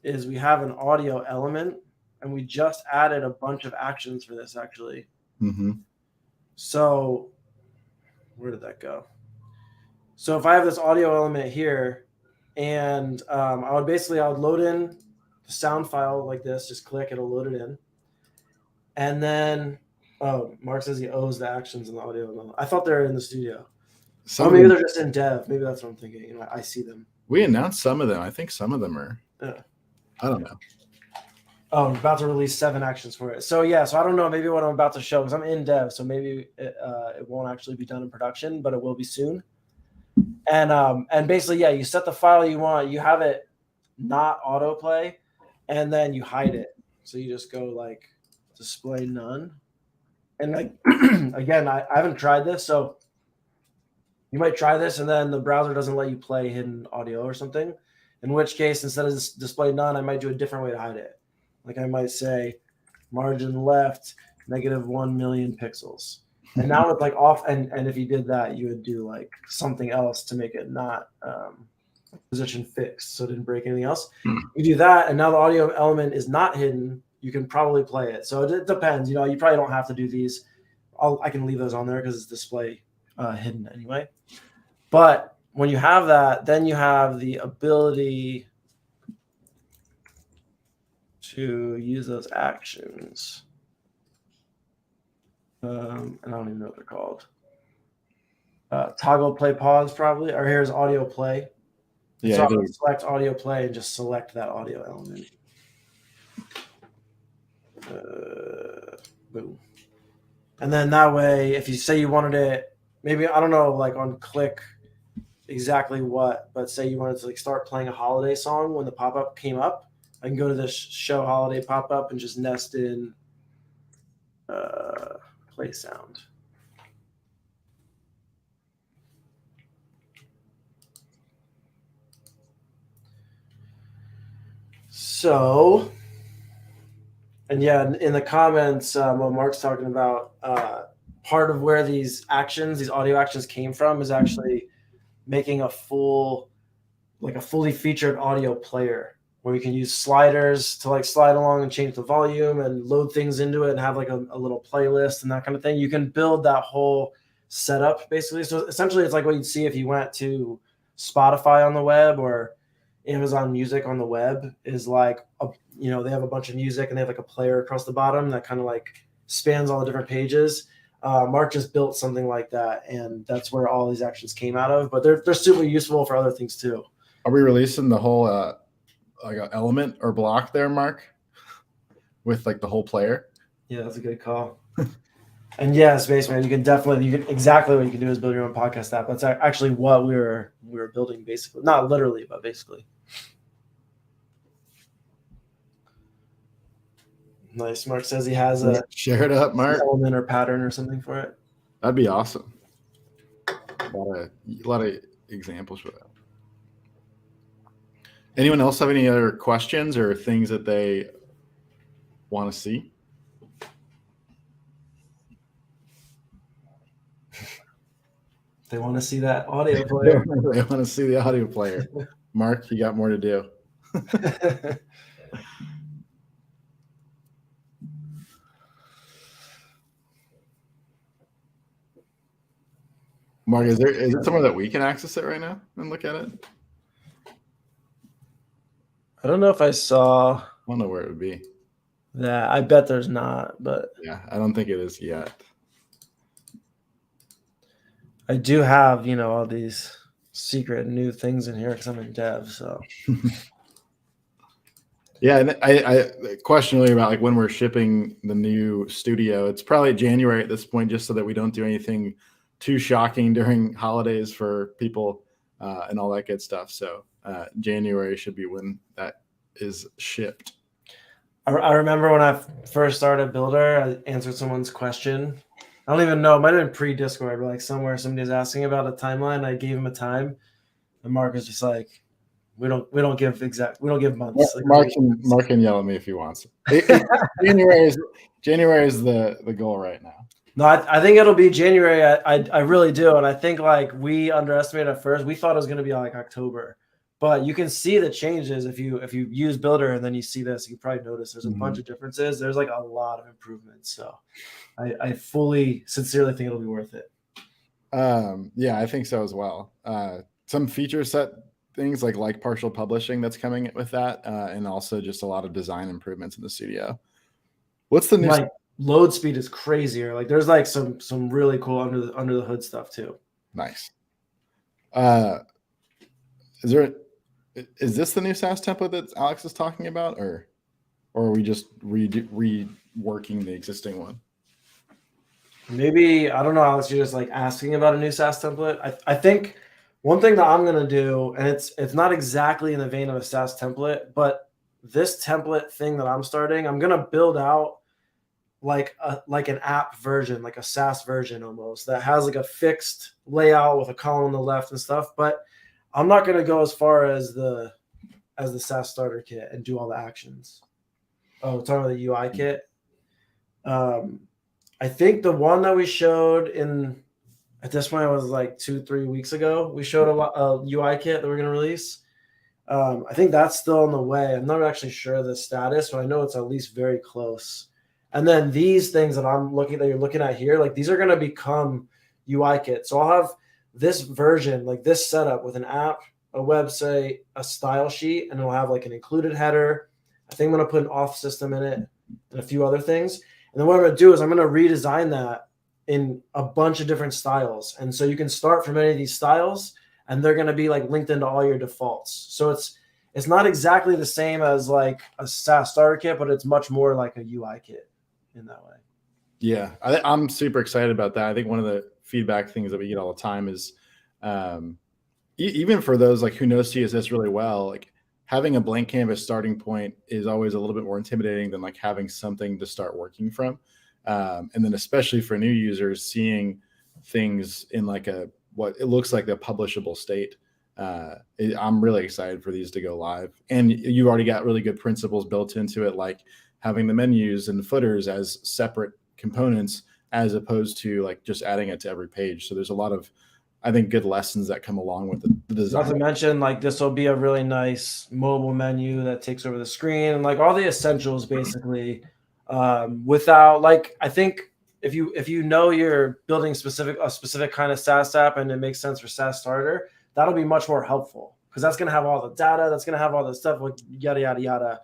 B: is we have an audio element, and we just added a bunch of actions for this actually.
A: Mm-hmm.
B: So where did that go? So if I have this audio element here, and I would load in the sound file like this, just click, it'll load it in. And then, oh, Mark says he owes the actions in the audio element. I thought they were in the studio. Maybe they're just in dev. Maybe that's what I'm thinking. I see them.
A: We announced some of them. I think some of them are.
B: Yeah.
A: I don't know.
B: Oh, I'm about to release 7 actions for it. So yeah, so I don't know. Maybe what I'm about to show, because I'm in dev, so maybe it won't actually be done in production, but it will be soon. And basically, yeah, you set the file you want. You have it not autoplay, and then you hide it. So you just go like display none. And like again, I haven't tried this, so you might try this, and then the browser doesn't let you play hidden audio or something. In which case, instead of display none, I might do a different way to hide it. Like I might say margin left -1 million pixels. And now it's like off. And if you did that, you would do like something else to make it not position fixed, so it didn't break anything else. You do that, and now the audio element is not hidden. You can probably play it. So it depends. You probably don't have to do these. I can leave those on there because it's display hidden anyway. But when you have that, then you have the ability to use those actions. And I don't even know what they're called. Toggle play pause probably, or here's audio play.
A: Yeah,
B: so I'm going to select audio play and just select that audio element. Boom. And then that way, if you say you wanted it, maybe, I don't know, like on click exactly what, but say you wanted to like start playing a holiday song when the pop-up came up, I can go to this show holiday pop-up and just nest in play sound. So, and yeah, in the comments, what Mark's talking about, part of where these audio actions came from is actually making a fully featured audio player where you can use sliders to like slide along and change the volume and load things into it and have like a little playlist and that kind of thing. You can build that whole setup basically. So essentially it's like what you'd see if you went to Spotify on the web or Amazon Music on the web, is like, they have a bunch of music and they have like a player across the bottom that kind of like spans all the different pages. Mark just built something like that, and that's where all these actions came out of. But they're super useful for other things too.
A: Are we releasing the whole like an element or block there, Mark, with like the whole player?
B: Yeah, that's a good call. And yeah, Spaceman, exactly what you can do is build your own podcast app. That's actually what we were building, basically. Not literally, but basically. Nice. Mark says he has a
A: share it up, Mark.
B: Element or pattern or something for it.
A: That'd be awesome. A lot of examples for that. Anyone else have any other questions or things that they want to see?
B: They want to see that audio player.
A: They want to see the audio player. Mark, you got more to do. Mark, is it somewhere that we can access it right now and look at it?
B: I don't know if I saw.
A: I don't know where it would be.
B: Yeah, I bet there's not, but
A: yeah, I don't think it is yet.
B: I do have, all these secret new things in here because I'm in dev. So
A: yeah, and I question really about like when we're shipping the new studio. It's probably January at this point, just so that we don't do anything too shocking during holidays for people and all that good stuff. So January should be when that is shipped.
B: I remember when I first started Bildr, I answered someone's question. I don't even know. It might have been pre-Discord, but like somewhere somebody's asking about a timeline. I gave him a time, and Mark is just like, we don't give months.
A: Mark can yell at me if he wants. January is the goal right now.
B: No, I think it'll be January. I really do, and I think like we underestimated at first. We thought it was going to be like October, but you can see the changes if you use Bildr and then you see this. You probably notice there's a bunch of differences. There's like a lot of improvements. So I sincerely think it'll be worth it.
A: Yeah, I think so as well. Some feature set things like partial publishing that's coming with that, and also just a lot of design improvements in the studio. What's the new?
B: Like load speed is crazier. Like there's like some really cool under the hood stuff too.
A: Nice. Uh, is there? Is this the new SaaS template that Alex is talking about, or are we just reworking the existing one?
B: Maybe I don't know, Alex. You're just like asking about a new SaaS template. I think one thing that I'm gonna do, and it's not exactly in the vein of a SaaS template, but this template thing that I'm starting, I'm gonna build out like an app version, like a SaaS version almost that has like a fixed layout with a column on the left and stuff. But I'm not gonna go as far as the SaaS starter kit and do all the actions. Oh, talking about the UI kit. Um, I think the one that we showed in at this point it was like 2-3 weeks ago. We showed a UI kit that we're going to release. I think that's still on the way. I'm not actually sure of the status, but I know it's at least very close. And then these things that you're looking at here, like these are going to become UI kits. So I'll have this version, like this setup with an app, a website, a style sheet, and it'll have like an included header. I think I'm going to put an auth system in it and a few other things. And then what I'm going to do is I'm going to redesign that in a bunch of different styles. And so you can start from any of these styles and they're going to be like linked into all your defaults. So it's not exactly the same as like a SaaS starter kit, but it's much more like a UI kit in that way.
A: Yeah, I'm super excited about that. I think one of the feedback things that we get all the time is, even for those like who knows CSS really well, like having a blank canvas starting point is always a little bit more intimidating than like having something to start working from. And then especially for new users, seeing things in like what it looks like a publishable state. I'm really excited for these to go live. And you already got really good principles built into it, like having the menus and footers as separate components as opposed to like just adding it to every page. So there's a lot of, I think, good lessons that come along with the design.
B: Not to mention, like this will be a really nice mobile menu that takes over the screen and like all the essentials basically. Without like, I think if you know you're building a specific kind of SaaS app and it makes sense for SaaS starter, that'll be much more helpful because that's gonna have all the data, that's gonna have all the stuff like yada yada yada.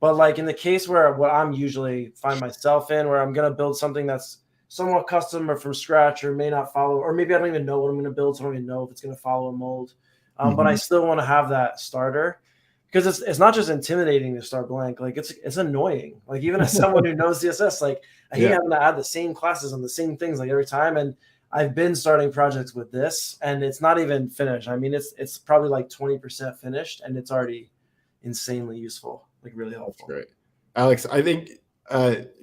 B: But like in the case where what I'm usually find myself in, where I'm gonna build something that's somewhat custom or from scratch or may not follow, or maybe I don't even know what I'm going to build, so I don't even know if it's going to follow a mold. But I still want to have that starter because it's not just intimidating to start blank. Like it's annoying. Like even as someone who knows CSS, like I hate having to add the same classes and the same things like every time. And I've been starting projects with this, and it's not even finished. I mean, it's probably like 20% finished, and it's already insanely useful, like really helpful.
A: That's great, Alex. I think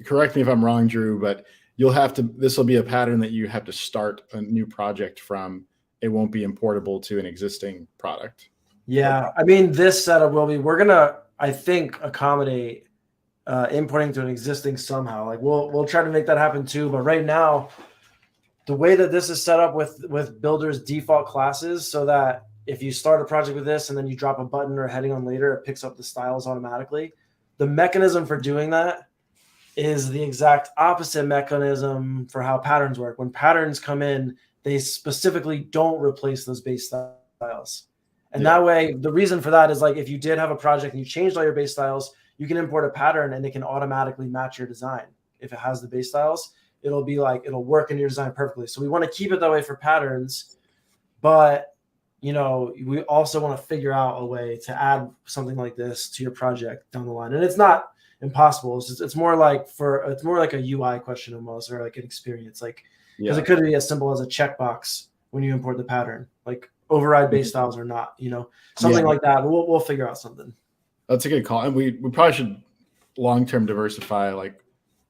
A: correct me if I'm wrong, Drew, but this will be a pattern that you have to start a new project from. It won't be importable to an existing product.
B: Yeah. I mean, this setup will be, we're going to, I think, accommodate importing to an existing somehow. Like we'll try to make that happen too. But right now, the way that this is set up with Bildr's default classes, so that if you start a project with this and then you drop a button or a heading on later, it picks up the styles automatically. The mechanism for doing that is the exact opposite mechanism for how patterns work. When patterns come in, they specifically don't replace those base styles. And that way, the reason for that is like if you did have a project and you changed all your base styles, you can import a pattern and it can automatically match your design. If it has the base styles, it'll be like, it'll work in your design perfectly. So we want to keep it that way for patterns, but we also want to figure out a way to add something like this to your project down the line. And it's not impossible. It's more like a UI question almost, or like an experience, like because it could be as simple as a checkbox when you import the pattern, like override base styles or not, something like that. We'll figure out something.
A: That's a good call. And we probably should long-term diversify like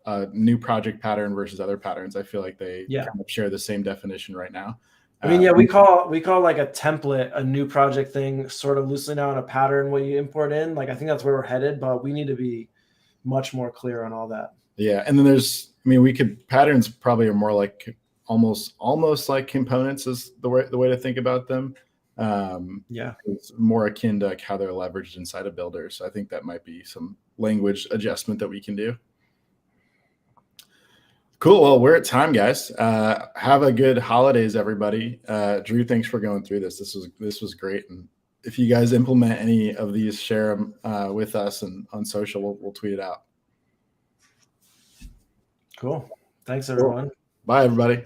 A: a new project pattern versus other patterns. I feel like they kind of share the same definition right now.
B: I mean, we call like a template a new project thing, sort of loosely now, in a pattern what you import in. Like I think that's where we're headed, but we need to be much more clear on all that.
A: Yeah, and then patterns probably are more like almost like components is the way to think about them. It's more akin to like how they're leveraged inside of Bildr. So I think that might be some language adjustment that we can do. Cool. Well, we're at time, guys. Have a good holidays, everybody. Drew, thanks for going through this. This was great. And if you guys implement any of these, share them with us and on social. We'll tweet it out.
B: Cool. Thanks, everyone.
A: Bye, everybody.